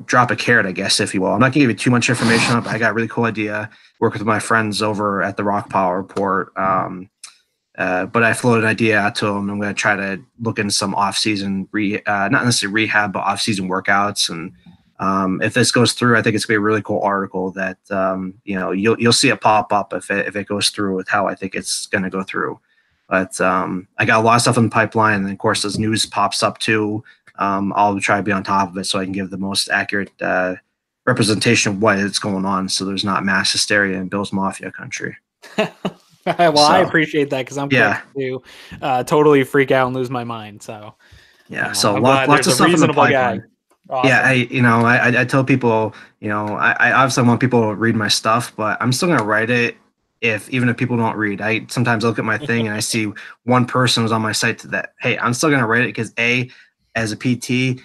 Drop a carrot, I guess, if you will. I'm not gonna give you too much information on it, but I got a really cool idea. Work with my friends over at the Rock Power Report. But I floated an idea out to them. I'm going to try to look into some off-season, not necessarily rehab, but off-season workouts. And if this goes through, I think it's going to be a really cool article that you'll see it pop up if it goes through with how I think it's going to go through. But I got a lot of stuff in the pipeline, and of course, as news pops up too, I'll try to be on top of it so I can give the most accurate representation of what is going on, so there's not mass hysteria in Bills Mafia country. Well, I appreciate that because I'm quick to totally freak out and lose my mind. So so lots of stuff in the pipeline. Awesome. Yeah, I tell people, I obviously want people to read my stuff, but I'm still gonna write it even if people don't read. I sometimes look at my thing and I see one person was on my site that, hey, I'm still gonna write it because as a PT,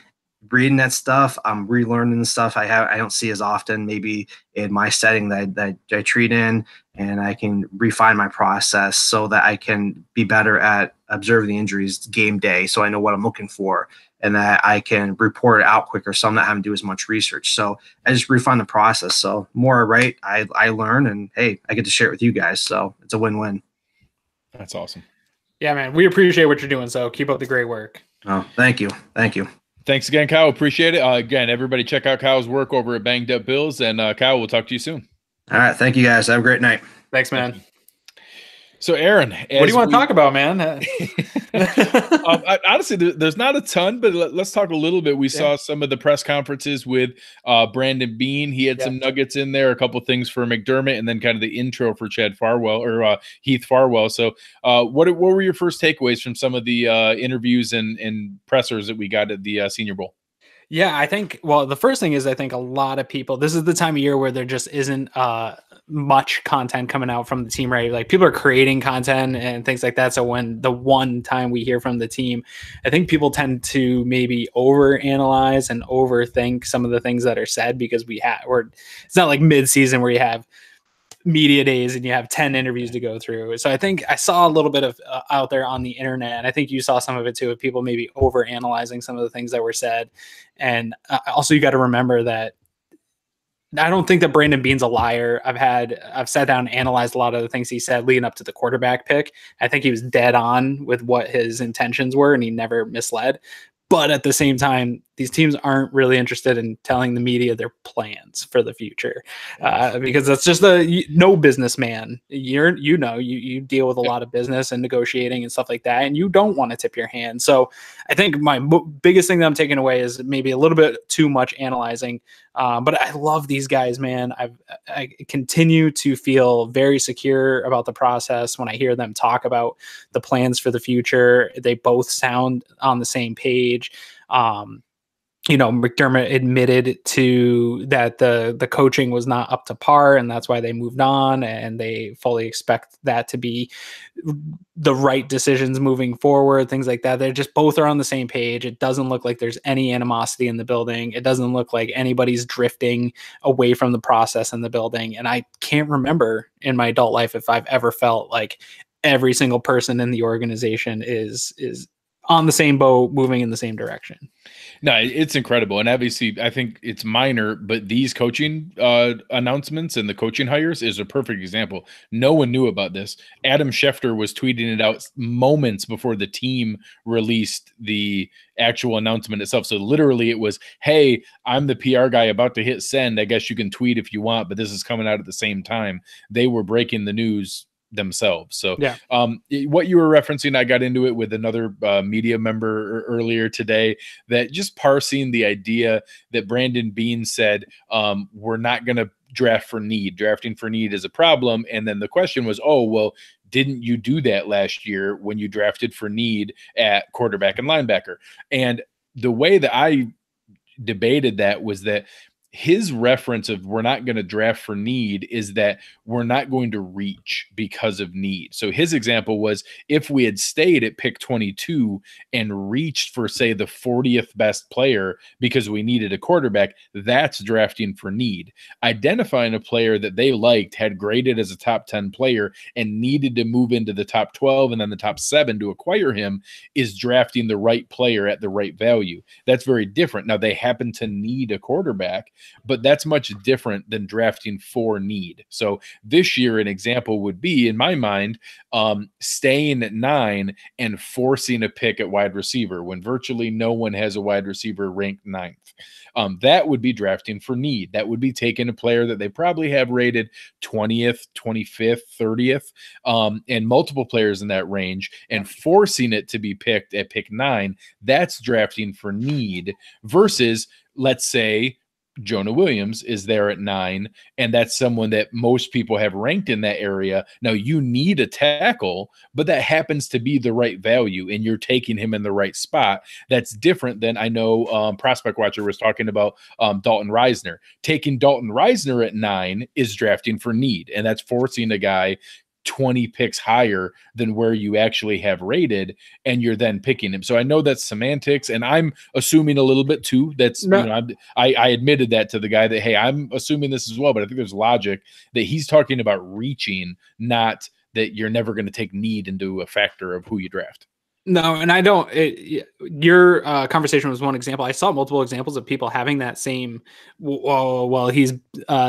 reading that stuff, I'm relearning the stuff I don't see as often, maybe in my setting that I treat in, and I can refine my process so that I can be better at observing the injuries game day, so I know what I'm looking for, and that I can report it out quicker, so I'm not having to do as much research. So I just refine the process. So more I write, I learn, and hey, I get to share it with you guys. So it's a win-win. That's awesome. Yeah, man, we appreciate what you're doing. So keep up the great work. Oh, thank you. Thanks again, Kyle. Appreciate it. Again, everybody check out Kyle's work over at Banged Up Bills. And Kyle, we'll talk to you soon. All right. Thank you, guys. Have a great night. Thanks, man. So, Aaron, what do you want to talk about, man? Honestly, there's not a ton, but let's talk a little bit. We saw some of the press conferences with Brandon Beane. He had some nuggets in there, a couple things for McDermott, and then kind of the intro for Chad Farwell or Heath Farwell. So, what were your first takeaways from some of the interviews and pressers that we got at the Senior Bowl? Yeah, I think, well, the first thing is I think a lot of people, this is the time of year where there just isn't much content coming out from the team, right? Like people are creating content and things like that. So when the one time we hear from the team, I think people tend to maybe overanalyze and overthink some of the things that are said because it's not like mid-season where you have media days and you have 10 interviews to go through. So I think I saw a little bit of out there on the internet, and I think you saw some of it too, of people maybe over analyzing some of the things that were said. And also you got to remember that I don't think that Brandon Beane's a liar. I've sat down and analyzed a lot of the things he said leading up to the quarterback pick. I think he was dead on with what his intentions were, and he never misled. But at the same time, these teams aren't really interested in telling the media their plans for the future because that's just no businessman. You deal with a lot of business and negotiating and stuff like that, and you don't want to tip your hand. So I think my biggest thing that I'm taking away is maybe a little bit too much analyzing. But I love these guys, man. I continue to feel very secure about the process when I hear them talk about the plans for the future. They both sound on the same page. McDermott admitted to that the coaching was not up to par, and that's why they moved on, and they fully expect that to be the right decisions moving forward, things like that. They're just both are on the same page. It doesn't look like there's any animosity in the building. It doesn't look like anybody's drifting away from the process in the building. And I can't remember in my adult life if I've ever felt like every single person in the organization is on the same boat, moving in the same direction. No, it's incredible. And obviously, I think it's minor, but these coaching announcements and the coaching hires is a perfect example. No one knew about this. Adam Schefter was tweeting it out moments before the team released the actual announcement itself. So literally it was, hey, I'm the PR guy about to hit send. I guess you can tweet if you want, but this is coming out at the same time. They were breaking the news themselves. So what you were referencing, I got into it with another media member earlier today, that just parsing the idea that Brandon Beane said, we're not going to draft for need. Drafting for need is a problem. And then the question was, oh, well, didn't you do that last year when you drafted for need at quarterback and linebacker? And the way that I debated that was that his reference of we're not going to draft for need is that we're not going to reach because of need. So his example was if we had stayed at pick 22 and reached for, say, the 40th best player because we needed a quarterback, that's drafting for need. Identifying a player that they liked, had graded as a top 10 player, and needed to move into the top 12 and then the top 7 to acquire him is drafting the right player at the right value. That's very different. Now, they happen to need a quarterback, but that's much different than drafting for need. So this year, an example would be, in my mind, staying at 9 and forcing a pick at wide receiver when virtually no one has a wide receiver ranked 9th. That would be drafting for need. That would be taking a player that they probably have rated 20th, 25th, 30th, and multiple players in that range, and forcing it to be picked at pick 9. That's drafting for need versus, let's say, Jonah Williams is there at 9, and that's someone that most people have ranked in that area. Now, you need a tackle, but that happens to be the right value, and you're taking him in the right spot. That's different than, I know Prospect Watcher was talking about Dalton Reisner. Taking Dalton Reisner at 9 is drafting for need, and that's forcing a guy 20 picks higher than where you actually have rated, and you're then picking him. So I know that's semantics, and I'm assuming a little bit too. That's, No. you know, I admitted that to the guy that, hey, I'm assuming this as well, but I think there's logic that he's talking about reaching, not that you're never going to take need into a factor of who you draft. No, and I don't. Your conversation was one example. I saw multiple examples of people having that same. Well, he's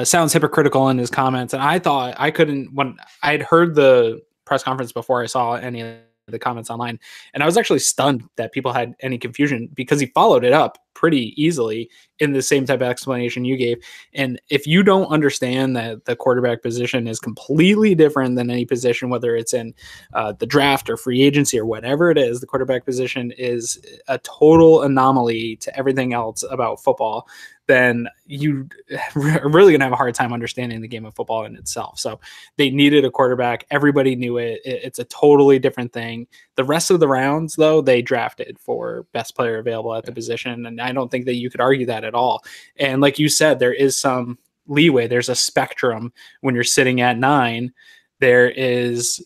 sounds hypocritical in his comments, and I thought I couldn't. When I had heard the press conference before I saw any of the comments online, and I was actually stunned that people had any confusion because he followed it up pretty easily in the same type of explanation you gave. And if you don't understand that the quarterback position is completely different than any position, whether it's in the draft or free agency or whatever it is, the quarterback position is a total anomaly to everything else about football, then you are really going to have a hard time understanding the game of football in itself. So they needed a quarterback. Everybody knew it. It's a totally different thing. The rest of the rounds, though, they drafted for best player available at the position. And I don't think that you could argue that at all. And like you said, there is some leeway. There's a spectrum when you're sitting at 9. There is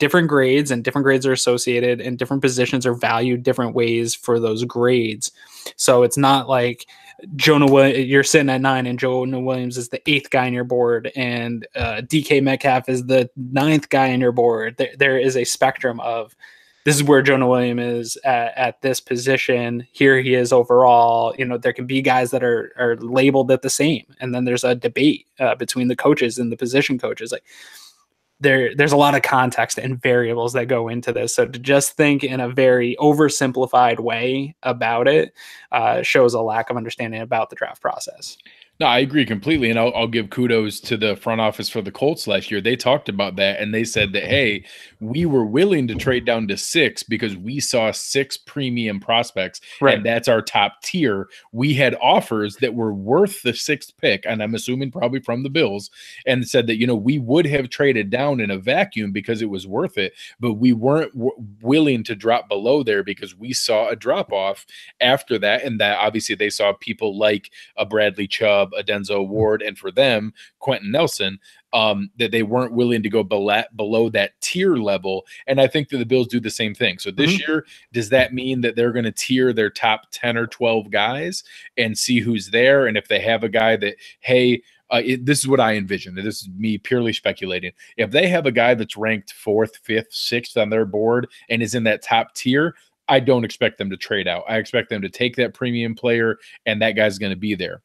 different grades, and different grades are associated, and different positions are valued different ways for those grades. So it's not like you're sitting at 9 and Jonah Williams is the 8th guy on your board, and DK Metcalf is the 9th guy on your board. There is a spectrum of, this is where Jonah Williams is at this position. Here he is overall. You know, there can be guys that are labeled at the same, and then there's a debate between the coaches and the position coaches. Like there's a lot of context and variables that go into this. So to just think in a very oversimplified way about it shows a lack of understanding about the draft process. No, I agree completely. And I'll give kudos to the front office for the Colts last year. They talked about that, and they said that, hey, we were willing to trade down to 6 because we saw 6 premium prospects, right, and that's our top tier. We had offers that were worth the 6th pick, and I'm assuming probably from the Bills, and said that, you know, we would have traded down in a vacuum because it was worth it, but we weren't willing to drop below there because we saw a drop off after that. And that obviously they saw people like a Bradley Chubb, a Denzel Ward, and for them, Quentin Nelson, that they weren't willing to go below that tier level. And I think that the Bills do the same thing. So this year, does that mean that they're going to tier their top 10 or 12 guys and see who's there? And if they have a guy that, hey, this is what I envision. This is me purely speculating. If they have a guy that's ranked 4th, 5th, 6th on their board and is in that top tier, I don't expect them to trade out. I expect them to take that premium player, and that guy's going to be there.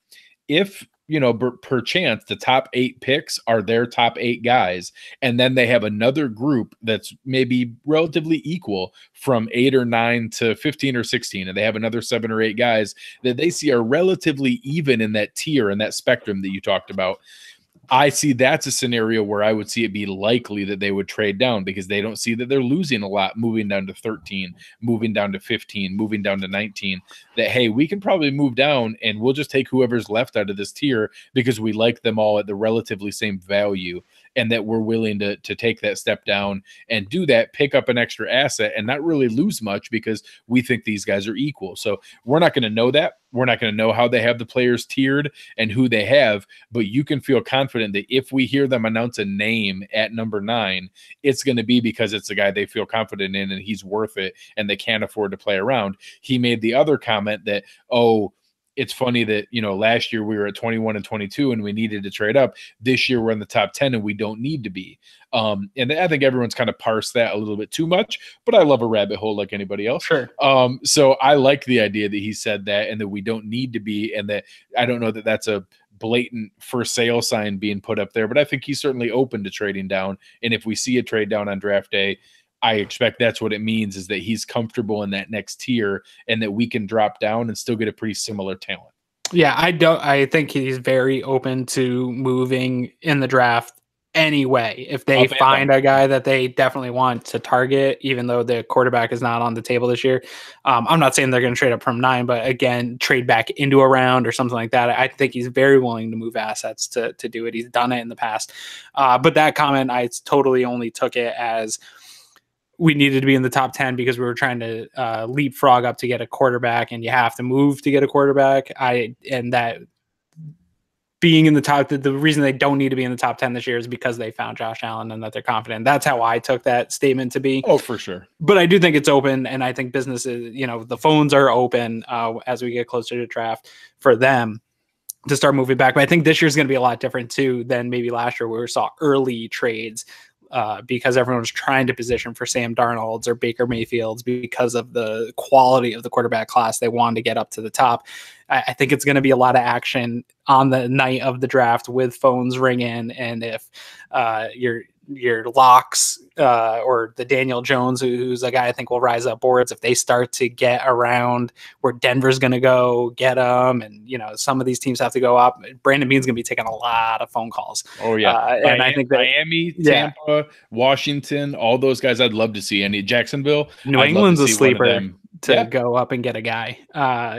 If, you know, per chance, the top 8 picks are their top 8 guys, and then they have another group that's maybe relatively equal from 8 or 9 to 15 or 16, and they have another 7 or 8 guys that they see are relatively even in that tier and that spectrum that you talked about, I see that's a scenario where I would see it be likely that they would trade down because they don't see that they're losing a lot moving down to 13, moving down to 15, moving down to 19, that, hey, we can probably move down and we'll just take whoever's left out of this tier because we like them all at the relatively same value, and that we're willing to take that step down and do that, pick up an extra asset and not really lose much because we think these guys are equal. So we're not going to know that We're not going to know how they have the players tiered and who they have, but you can feel confident that if we hear them announce a name at number 9, it's going to be because it's a guy they feel confident in and he's worth it and they can't afford to play around. He made the other comment that, oh, it's funny that, last year we were at 21 and 22 and we needed to trade up. This year we're in the top 10 and we don't need to be. And I think everyone's kind of parsed that a little bit too much, but I love a rabbit hole like anybody else. Sure. So I like the idea that he said that and that we don't need to be, and that I don't know that that's a blatant for sale sign being put up there, but I think he's certainly open to trading down. And if we see a trade down on draft day, I expect that's what it means, is that he's comfortable in that next tier and that we can drop down and still get a pretty similar talent. Yeah, I think he's very open to moving in the draft anyway. If they find a guy that they definitely want to target, even though the quarterback is not on the table this year. I'm not saying they're going to trade up from 9, but again, trade back into a round or something like that. I think he's very willing to move assets to do it. He's done it in the past. But that comment, I totally only took it as we needed to be in the top 10 because we were trying to leapfrog up to get a quarterback, and you have to move to get a quarterback. And that being in the top, the reason they don't need to be in the top 10 this year is because they found Josh Allen and that they're confident. That's how I took that statement to be. Oh, for sure. But I do think it's open, and I think businesses, the phones are open as we get closer to draft for them to start moving back. But I think this year's going to be a lot different too than maybe last year, where we saw early trades. Because everyone was trying to position for Sam Darnold's or Baker Mayfield's because of the quality of the quarterback class. They wanted to get up to the top. I think it's going to be a lot of action on the night of the draft with phones ringing. And if your locks or the Daniel Jones, who's a guy I think will rise up boards, if they start to get around where Denver's going to go get them, and some of these teams have to go up, Brandon Beane's going to be taking a lot of phone calls. Oh yeah, and I think that Miami, Tampa, Washington, all those guys I'd love to see. And Jacksonville, New England's a sleeper to go up and get a guy.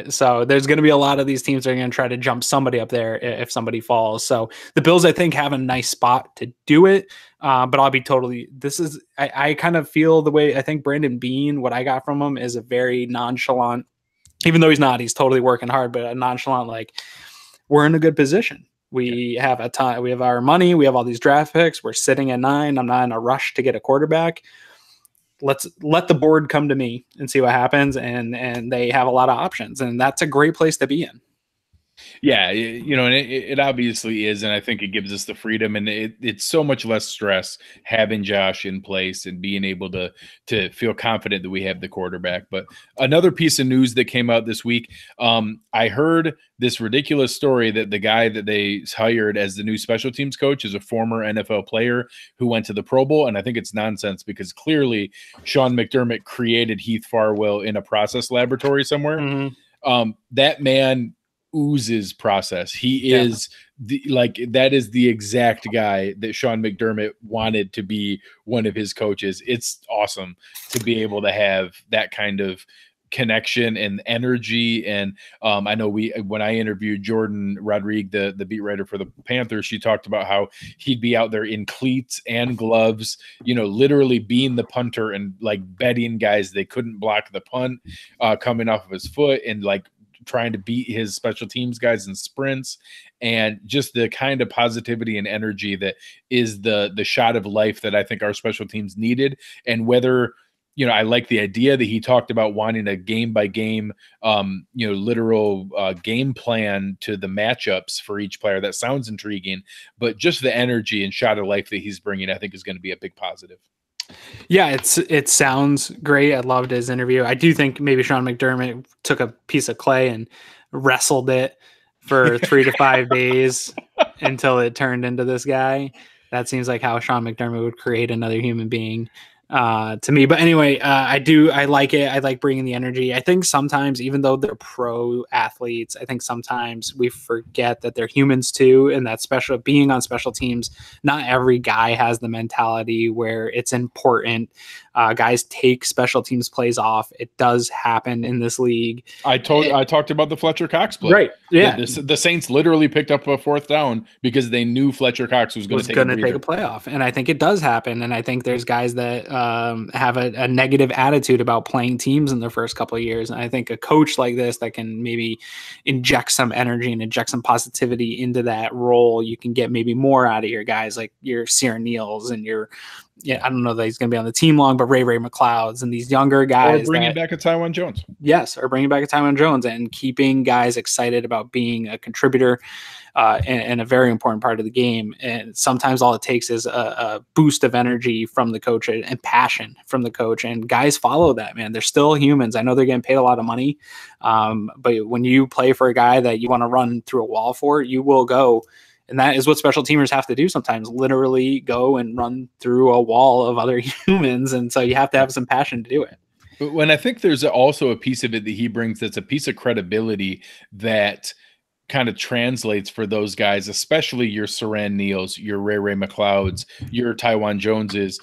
So there's going to be a lot of these teams that are going to try to jump somebody up there if somebody falls. So the Bills, I think, have a nice spot to do it. But I'll be I kind of feel the way I think Brandon Beane, what I got from him is a very nonchalant, even though he's totally working hard, but a nonchalant, like, we're in a good position. We have a ton, we have our money. We have all these draft picks. We're sitting at 9. I'm not in a rush to get a quarterback. Let's let the board come to me and see what happens. And they have a lot of options, and that's a great place to be in. Yeah, and it obviously is, and I think it gives us the freedom, and it's so much less stress having Josh in place and being able to feel confident that we have the quarterback. But another piece of news that came out this week, I heard this ridiculous story that the guy that they hired as the new special teams coach is a former NFL player who went to the Pro Bowl, and I think it's nonsense because clearly Sean McDermott created Heath Farwell in a process laboratory somewhere. Mm-hmm. That man oozes process. He is that is the exact guy that Sean McDermott wanted to be one of his coaches. It's awesome to be able to have that kind of connection and energy. And I know when I interviewed Jordan Rodriguez, the beat writer for the Panthers, she talked about how he'd be out there in cleats and gloves, literally being the punter and like betting guys they couldn't block the punt coming off of his foot, and like trying to beat his special teams guys in sprints, and just the kind of positivity and energy that is the shot of life that I think our special teams needed. And whether, I like the idea that he talked about wanting a game by game, literal game plan to the matchups for each player. That sounds intriguing, but just the energy and shot of life that he's bringing, I think is going to be a big positive. Yeah, it sounds great. I loved his interview. I do think maybe Sean McDermott took a piece of clay and wrestled it for 3 to 5 days until it turned into this guy. That seems like how Sean McDermott would create another human being to me. But anyway, I like it. I like bringing the energy. I think sometimes, even though they're pro athletes, I think sometimes we forget that they're humans too, and that being on special teams, not every guy has the mentality where it's important. Guys take special teams plays off. It does happen in this league. I talked about the Fletcher Cox play. Right. Yeah. The Saints literally picked up a 4th down because they knew Fletcher Cox was going to take a playoff. And I think it does happen. And I think there's guys that have a negative attitude about playing teams in their first couple of years. And I think a coach like this that can maybe inject some energy and inject some positivity into that role, you can get maybe more out of your guys, like your Sierra Neals and your, I don't know that he's going to be on the team long, but Ray McLeods and these younger guys. Or bringing back a Taiwan Jones. Yes, or bringing back a Taiwan Jones and keeping guys excited about being a contributor and a very important part of the game. And sometimes all it takes is a boost of energy from the coach and passion from the coach. And guys follow that, man. They're still humans. I know they're getting paid a lot of money, but when you play for a guy that you want to run through a wall for, you will go. And that is what special teamers have to do sometimes, literally go and run through a wall of other humans. And so you have to have some passion to do it. But when I think there's also a piece of it that he brings that's a piece of credibility that kind of translates for those guys, especially your Saran Neals, your Ray McLeods, your Taiwan Joneses,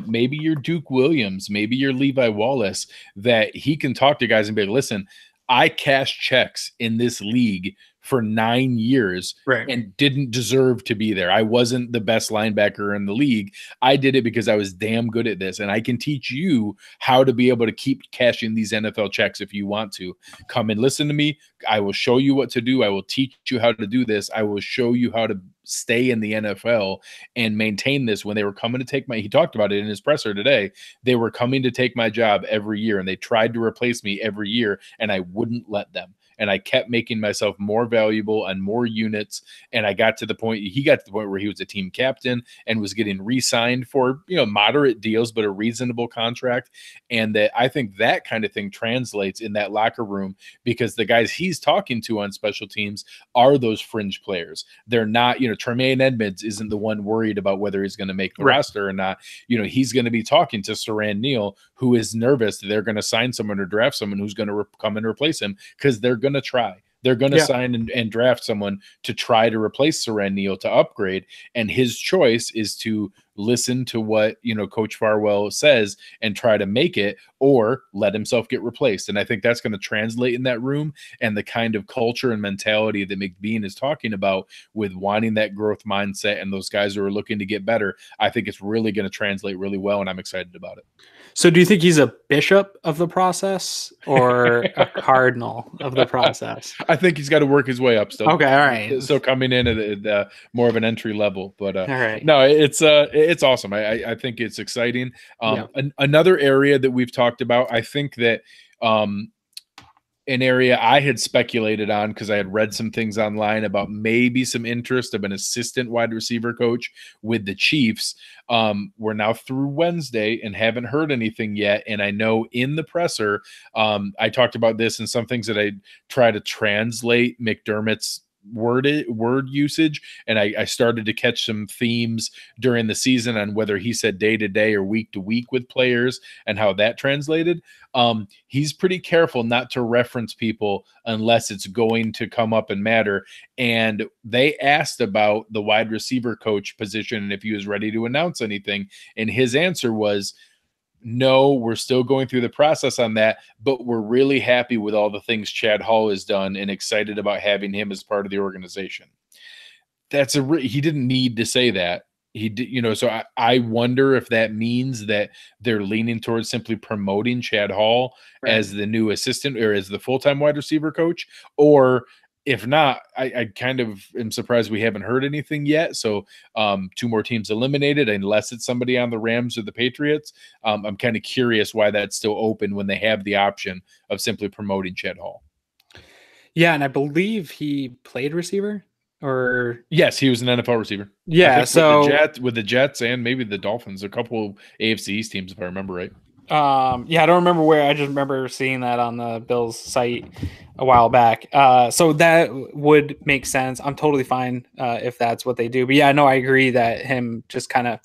maybe your Duke Williams, maybe your Levi Wallace, that he can talk to guys and be like, listen, I cashed checks in this league for 9 years and didn't deserve to be there. I wasn't the best linebacker in the league. I did it because I was damn good at this. And I can teach you how to be able to keep cashing these NFL checks if you want to. Come and listen to me. I will show you what to do. I will teach you how to do this. I will show you how to stay in the NFL and maintain this. When they were coming to take he talked about it in his presser today, they were coming to take my job every year and they tried to replace me every year and I wouldn't let them. And I kept making myself more valuable and more units. And he got to the point where he was a team captain and was getting re-signed for, moderate deals, but a reasonable contract. And that I think that kind of thing translates in that locker room because the guys he's talking to on special teams are those fringe players. They're not, Tremaine Edmonds isn't the one worried about whether he's going to make the roster or not. He's going to be talking to Saran Neal, who is nervous that they're going to sign someone or draft someone who's going to come and replace him because they're going to try. They're going to sign and draft someone to try to replace Saran Neal to upgrade. And his choice is to listen to what, Coach Farwell says and try to make it or let himself get replaced. And I think that's going to translate in that room and the kind of culture and mentality that McBean is talking about with wanting that growth mindset and those guys who are looking to get better. I think it's really going to translate really well. And I'm excited about it. So do you think he's a bishop of the process or a cardinal of the process? I think he's got to work his way up still. Okay. All right. So coming in at more of an entry level, but all right. No, it's awesome. I think it's exciting. Another area that we've talked about, I think that an area I had speculated on because I had read some things online about maybe some interest of an assistant wide receiver coach with the Chiefs. We're now through Wednesday and haven't heard anything yet. And I know in the presser, I talked about this and some things that I try to translate McDermott's word usage, and I started to catch some themes during the season on whether he said day to day or week to week with players and how that translated. He's pretty careful not to reference people unless it's going to come up and matter. And they asked about the wide receiver coach position and if he was ready to announce anything, and his answer was, no, we're still going through the process on that, but we're really happy with all the things Chad Hall has done and excited about having him as part of the organization. He didn't need to say that. He did, so I wonder if that means that they're leaning towards simply promoting Chad Hall as the new assistant or as the full-time wide receiver coach, or if not, I kind of am surprised we haven't heard anything yet. So 2 more teams eliminated, unless it's somebody on the Rams or the Patriots. I'm kind of curious why that's still open when they have the option of simply promoting Chad Hall. Yeah, and I believe he played receiver. Or yes, he was an NFL receiver. Yeah, so with the Jets and maybe the Dolphins, a couple AFC East teams, if I remember right. I don't remember where. I just remember seeing that on the Bills site a while back. So that would make sense. I'm totally fine if that's what they do. But yeah, no, I agree that him just kind of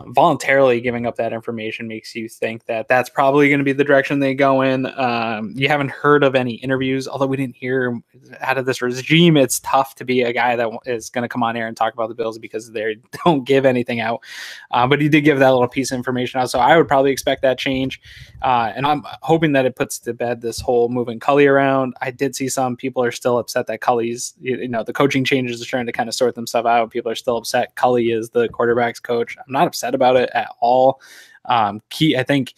voluntarily giving up that information makes you think that that's probably going to be the direction they go in. You haven't heard of any interviews, although we didn't hear out of this regime. It's tough to be a guy that is going to come on air and talk about the Bills because they don't give anything out. But he did give that little piece of information out. So I would probably expect that change. And I'm hoping that it puts to bed this whole moving Cully around. I did see some people are still upset that Cully's, the coaching changes are trying to kind of sort themselves out. People are still upset Cully is the quarterback's coach. I'm not upset about it at all. I think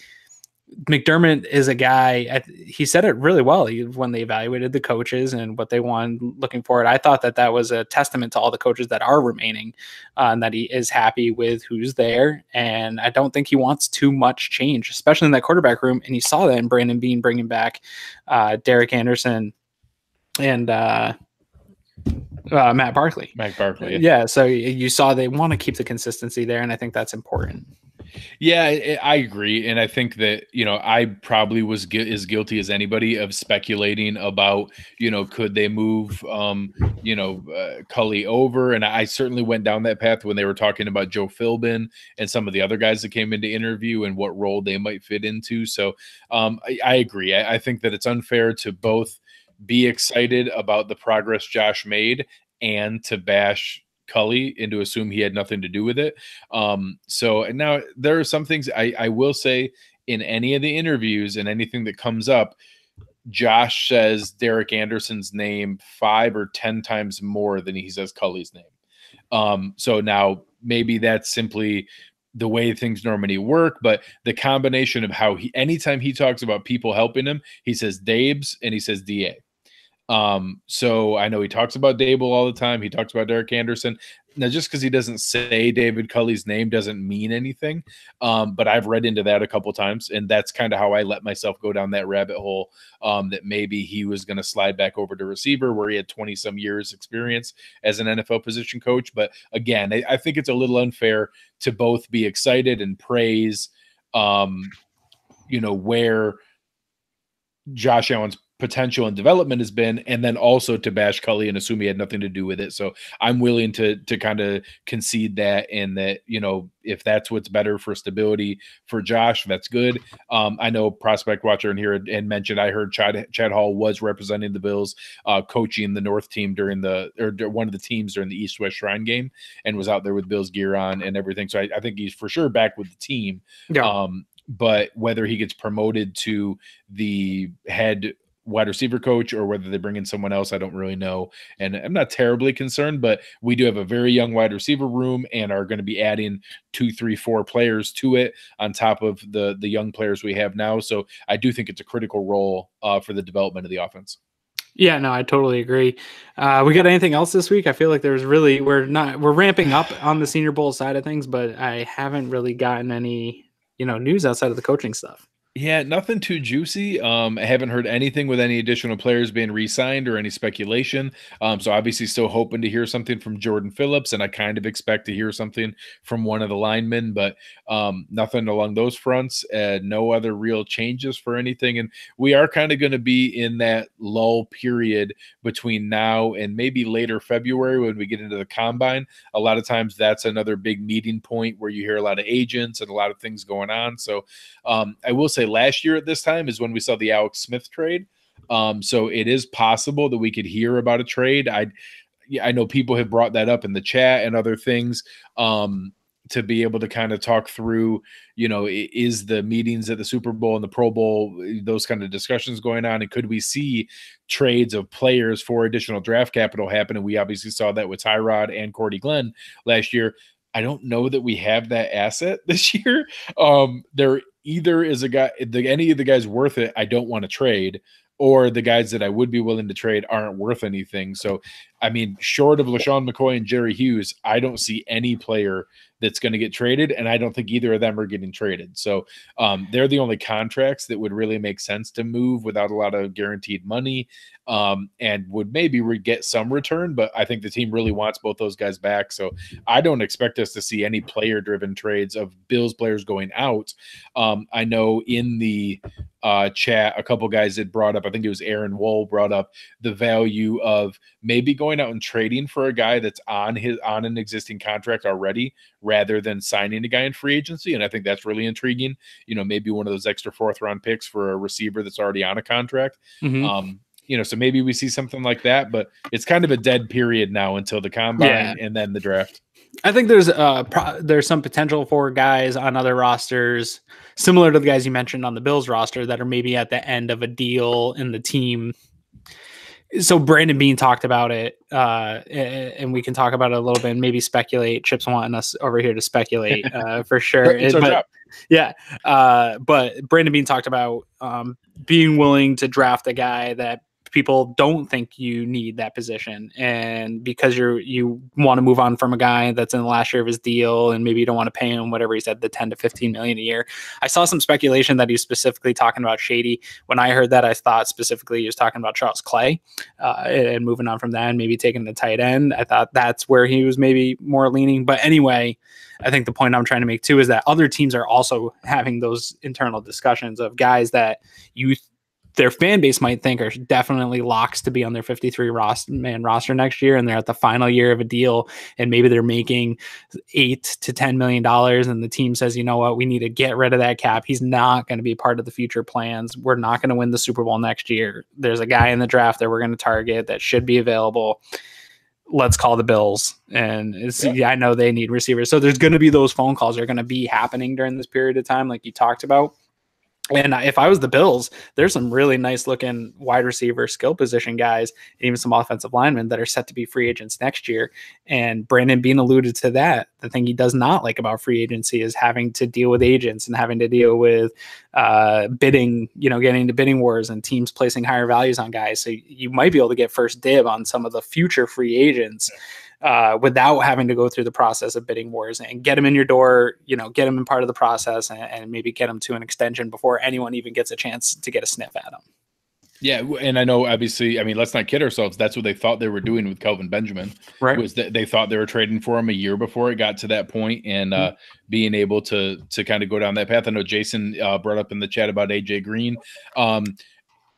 McDermott is a guy, he said it really well when they evaluated the coaches and what they wanted looking forward. I thought that was a testament to all the coaches that are remaining, and that he is happy with who's there. And I don't think he wants too much change, especially in that quarterback room. And you saw that in Brandon Beane bringing back Derek Anderson and Matt Barkley. Yeah. So you saw they want to keep the consistency there. And I think that's important. Yeah, I agree. And I think that, I probably was as guilty as anybody of speculating about, could they move, Cully over? And I certainly went down that path when they were talking about Joe Philbin and some of the other guys that came into interview and what role they might fit into. So I agree. I think that it's unfair to both be excited about the progress Josh made and to bash Cully and to assume he had nothing to do with it. So and now there are some things I will say in any of the interviews and anything that comes up, Josh says Derek Anderson's name 5 or 10 times more than he says Cully's name. So now maybe that's simply the way things normally work, but the combination of how anytime he talks about people helping him, he says Dabes and he says DA. So I know he talks about Dable all the time. He talks about Derek Anderson. Now, just because he doesn't say David Culley's name doesn't mean anything. But I've read into that a couple times, and that's kind of how I let myself go down that rabbit hole, that maybe he was going to slide back over to receiver where he had 20 some years experience as an NFL position coach. But again, I think it's a little unfair to both be excited and praise, where Josh Allen's potential and development has been, and then also to bash Cully and assume he had nothing to do with it. So I'm willing to kind of concede that, and that, if that's what's better for stability for Josh, that's good. I know Prospect Watcher in here and mentioned, I heard Chad Hall was representing the Bills, coaching the North team during one of the teams during the East-West Shrine game, and was out there with Bills gear on and everything. So I think he's for sure back with the team. Yeah. But whether he gets promoted to the head wide receiver coach or whether they bring in someone else, I don't really know. And I'm not terribly concerned, but we do have a very young wide receiver room and are going to be adding 2, 3, 4 players to it on top of the young players we have now. So I do think it's a critical role for the development of the offense. Yeah, no, I totally agree. We got anything else this week? I feel like we're ramping up on the Senior Bowl side of things, but I haven't really gotten any, news outside of the coaching stuff. Yeah, nothing too juicy. I haven't heard anything with any additional players being re-signed or any speculation. So obviously still hoping to hear something from Jordan Phillips, and I kind of expect to hear something from one of the linemen, but nothing along those fronts. No other real changes for anything. And we are kind of going to be in that lull period between now and maybe later February when we get into the combine. A lot of times that's another big meeting point where you hear a lot of agents and a lot of things going on. So I will say last year at this time is when we saw the Alex Smith trade. So it is possible that we could hear about a trade. I know people have brought that up in the chat and other things, to be able to kind of talk through, is the meetings at the Super Bowl and the Pro Bowl, those kind of discussions going on, and could we see trades of players for additional draft capital happen? And we obviously saw that with Tyrod and Cordy Glenn last year. I don't know that we have that asset this year. There either is a guy, any of the guys worth it, I don't want to trade, or the guys that I would be willing to trade aren't worth anything. So, I mean, short of LaShawn McCoy and Jerry Hughes, I don't see any player that's going to get traded, and I don't think either of them are getting traded. So they're the only contracts that would really make sense to move without a lot of guaranteed money, and would maybe get some return, but I think the team really wants both those guys back. So I don't expect us to see any player-driven trades of Bills players going out. I know in the chat, a couple guys had brought up, I think it was Aaron Wool brought up the value of maybe going out and trading for a guy that's on an existing contract already, rather than signing a guy in free agency. And I think that's really intriguing. Maybe one of those extra 4th round picks for a receiver that's already on a contract. Mm-hmm. So maybe we see something like that, but it's kind of a dead period now until the combine and then the draft. I think there's some potential for guys on other rosters, similar to the guys you mentioned on the Bills roster, that are maybe at the end of a deal in the team. So Brandon Beane talked about it, and we can talk about it a little bit and maybe speculate. Chip's wanting us over here to speculate for sure. Yeah. But Brandon Beane talked about being willing to draft a guy that people don't think you need that position, and because you want to move on from a guy that's in the last year of his deal, and maybe you don't want to pay him whatever he said, the 10 to 15 million a year. I saw some speculation that he's specifically talking about Shady. When I heard that, I thought specifically he was talking about Charles Clay, and moving on from that and maybe taking the tight end. I thought that's where he was maybe more leaning. But anyway, I think the point I'm trying to make too is that other teams are also having those internal discussions of guys that their fan base might think are definitely locks to be on their 53 man roster next year, and they're at the final year of a deal, and maybe they're making $8 to $10 million, and the team says, you know what, we need to get rid of that cap. He's not going to be part of the future plans. We're not going to win the Super Bowl next year. There's a guy in the draft that we're going to target that should be available. Let's call the Bills. And I know they need receivers. So there's going to be those phone calls that are going to be happening during this period of time, like you talked about. And if I was the Bills, there's some really nice looking wide receiver skill position guys, even some offensive linemen that are set to be free agents next year. And Brandon Beane alluded to that. The thing he does not like about free agency is having to deal with agents and having to deal with bidding, getting into bidding wars and teams placing higher values on guys. So you might be able to get first dib on some of the future free agents without having to go through the process of bidding wars, and get them in your door, get them in part of the process, and maybe get them to an extension before anyone even gets a chance to get a sniff at them. Yeah, and I know, obviously, let's not kid ourselves. That's what they thought they were doing with Kelvin Benjamin, right? Was that they thought they were trading for him a year before it got to that point, and being able to kind of go down that path. I know Jason brought up in the chat about AJ Green.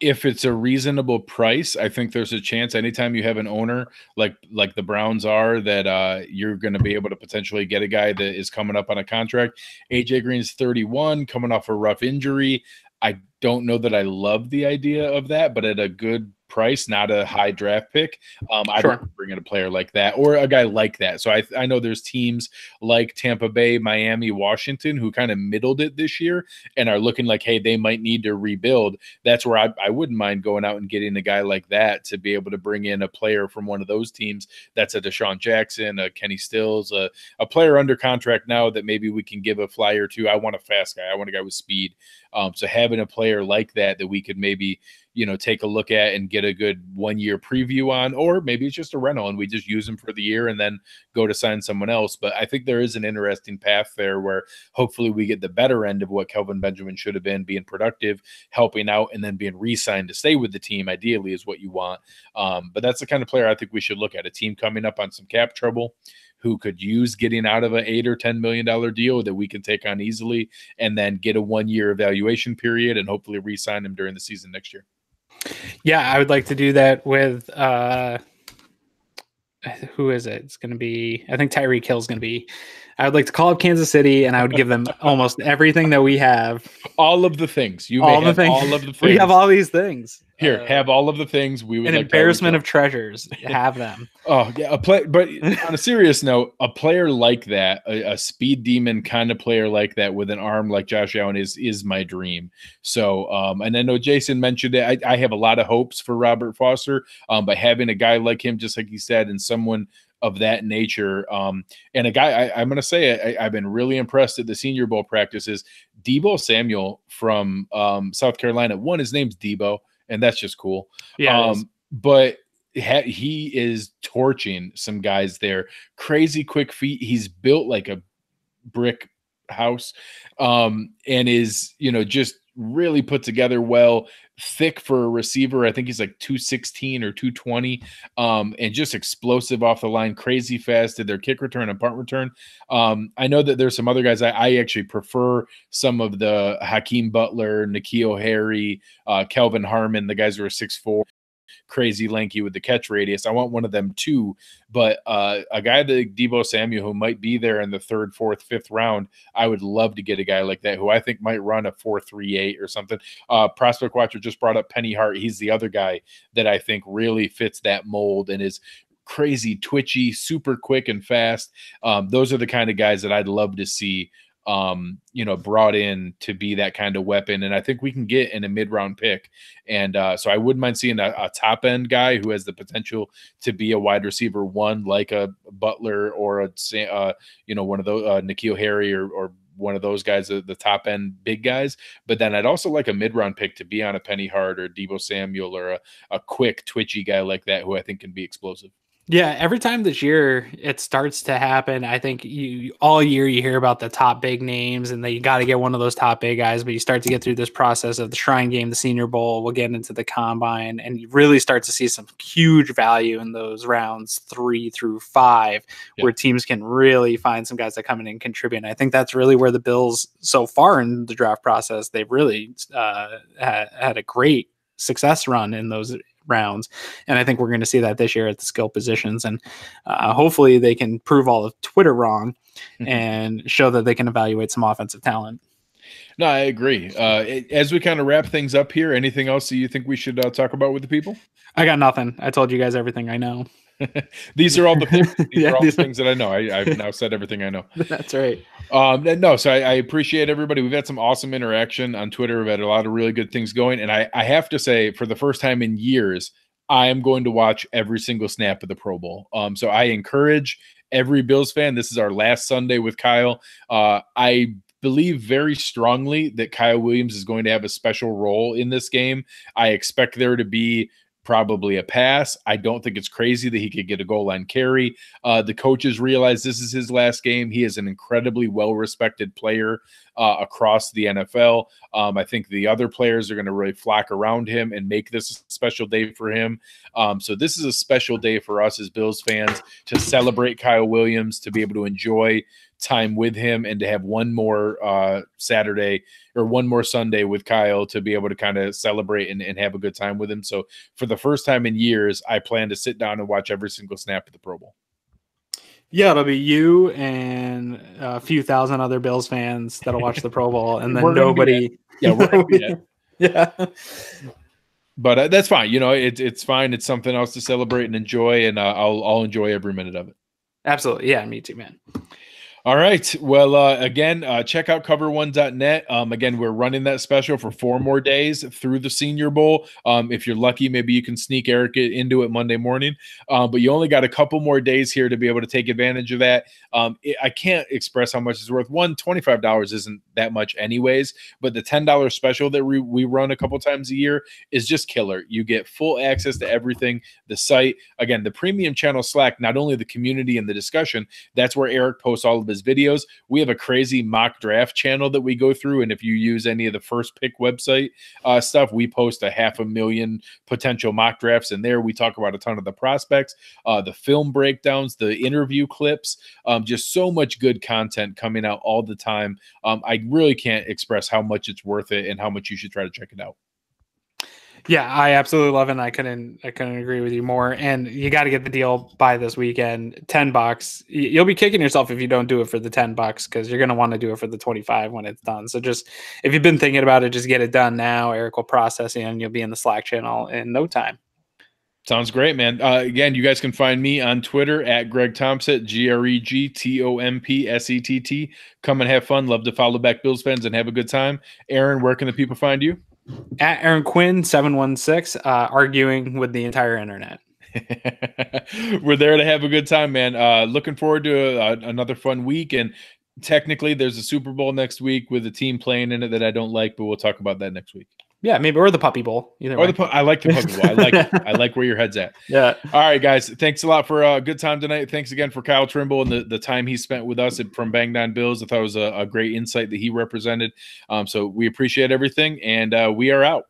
If it's a reasonable price, I think there's a chance anytime you have an owner like the Browns are, that you're going to be able to potentially get a guy that is coming up on a contract. AJ Green's 31, coming off a rough injury. I don't know that I love the idea of that, but at a good price, not a high draft pick, I don't bring in a player like that or a guy like that. So I know there's teams like Tampa Bay, Miami, Washington who kind of middled it this year and are looking like, hey, they might need to rebuild. That's where I wouldn't mind going out and getting a guy like that to be able to bring in a player from one of those teams. That's a Deshaun Jackson, a Kenny Stills, a player under contract now that maybe we can give a flyer to. I want a fast guy. I want a guy with speed. So having a player like that we could maybe, take a look at and get a good 1 year preview on, or maybe it's just a rental and we just use them for the year and then go to sign someone else. But I think there is an interesting path there where hopefully we get the better end of what Kelvin Benjamin should have been, being productive, helping out, and then being re-signed to stay with the team, ideally, is what you want. But that's the kind of player I think we should look at, a team coming up on some cap trouble who could use getting out of an $8 or $10 million deal that we can take on easily, and then get a 1 year evaluation period and hopefully re-sign him during the season next year. Yeah, I would like to do that with who is it? It's going to be, I think Tyreek Hill is going to be. I would like to call up Kansas City and I would give them almost everything that we have. All of the things. All of the things. We have all these things. Here, have all of the things. We would an like embarrassment of treasures. Have them. Oh yeah, but on a serious note, a player like that, a speed demon kind of player like that with an arm like Josh Allen is my dream. So, and I know Jason mentioned it. I have a lot of hopes for Robert Foster, but having a guy like him, just like he said, and someone of that nature, and a guy I'm going to say I've been really impressed at the Senior Bowl practices. Deebo Samuel from South Carolina. One, his name's Deebo, and that's just cool. Yeah, but he is torching some guys there. Crazy quick feet. He's built like a brick house, and is just really put together well. Thick for a receiver. I think he's like 216 or 220, and just explosive off the line, crazy fast. Did their kick return and punt return. I know that there's some other guys I actually prefer, some of the Hakeem Butler, N'Keal Harry, Kelvin Harmon, the guys who are 6'4", crazy lanky with the catch radius. I want one of them too, but a guy like Deebo Samuel who might be there in the 3rd, 4th, 5th round, I would love to get a guy like that who I think might run a 4.38 or something. Prospect Watcher just brought up Penny Hart. He's the other guy that I think really fits that mold and is crazy, twitchy, super quick and fast. Those are the kind of guys that I'd love to see brought in to be that kind of weapon. And I think we can get in a mid-round pick. And so I wouldn't mind seeing a top end guy who has the potential to be a wide receiver one, like a Butler or one of those N'Keal Harry or one of those guys, the top end big guys. But then I'd also like a mid-round pick to be on a Penny Hart or Deebo Samuel or a quick, twitchy guy like that who I think can be explosive. Yeah, every time this year it starts to happen, I think all year you hear about the top big names and you got to get one of those top big guys, but you start to get through this process of the Shrine Game, the Senior Bowl, we'll get into the Combine, and you really start to see some huge value in those rounds 3 through 5, where teams can really find some guys that come in and contribute. And I think that's really where the Bills, so far in the draft process, they've really had a great success run in those rounds, and I think we're going to see that this year at the skill positions, and hopefully they can prove all of Twitter wrong and show that they can evaluate some offensive talent. No, I agree. As we kind of wrap things up here, anything else that you think we should talk about with the people? I got nothing. I told you guys everything I know. These are all the things. These are all the things that I know. I've now said everything I know. That's right. No, so I appreciate everybody. We've had some awesome interaction on Twitter. We've had a lot of really good things going. And I have to say, for the first time in years, I am going to watch every single snap of the Pro Bowl. So I encourage every Bills fan. This is our last Sunday with Kyle. I believe very strongly that Kyle Williams is going to have a special role in this game. I expect there to be probably a pass. I don't think it's crazy that he could get a goal line carry. The coaches realize this is his last game. He is an incredibly well-respected player across the NFL. I think the other players are going to really flock around him and make this a special day for him. So this is a special day for us as Bills fans to celebrate Kyle Williams, to be able to enjoy time with him, and to have one more Saturday or one more Sunday with Kyle to be able to kind of celebrate and have a good time with him. So for the first time in years, I plan to sit down and watch every single snap of the Pro Bowl. Yeah, it'll be you and a few thousand other Bills fans that'll watch the Pro Bowl, and then nobody. Yeah, we're gonna be at. Yeah. But that's fine. You know, it's fine. It's something else to celebrate and enjoy, and I'll enjoy every minute of it. Absolutely. Yeah, me too, man. All right. Well, again, check out cover1.net. Again, we're running that special for 4 more days through the Senior Bowl. If you're lucky, maybe you can sneak Eric into it Monday morning. But you only got a couple more days here to be able to take advantage of that. I can't express how much it's worth. $25 isn't that much anyways, but the $10 special that we run a couple times a year is just killer. You get full access to everything, the site. Again, the premium channel Slack, not only the community and the discussion, that's where Eric posts all of his videos. We have a crazy mock draft channel that we go through, and if you use any of the First Pick website stuff, we post 500,000 potential mock drafts in there. We talk about a ton of the prospects, the film breakdowns, the interview clips, just so much good content coming out all the time. I really can't express how much it's worth it and how much you should try to check it out. Yeah, I absolutely love it. And I couldn't agree with you more. And you got to get the deal by this weekend. $10. You'll be kicking yourself if you don't do it for the $10, because you're going to want to do it for the 25 when it's done. So just, if you've been thinking about it, just get it done now. Eric will process it, and you'll be in the Slack channel in no time. Sounds great, man. Again, you guys can find me on Twitter at GregTompsett, GregTompsett. Come and have fun. Love to follow back Bills fans and have a good time. Aaron, where can the people find you? At Aaron Quinn 716, arguing with the entire internet. We're there to have a good time, man. Looking forward to another fun week. And technically, there's a Super Bowl next week with a team playing in it that I don't like, but we'll talk about that next week. Yeah, maybe, or the Puppy Bowl. Either way. I like the Puppy Bowl. I like it. I like where your head's at. Yeah. All right, guys. Thanks a lot for a good time tonight. Thanks again for Kyle Trimble and the time he spent with us from Bang Down Bills. I thought it was a great insight that he represented. So we appreciate everything, and we are out.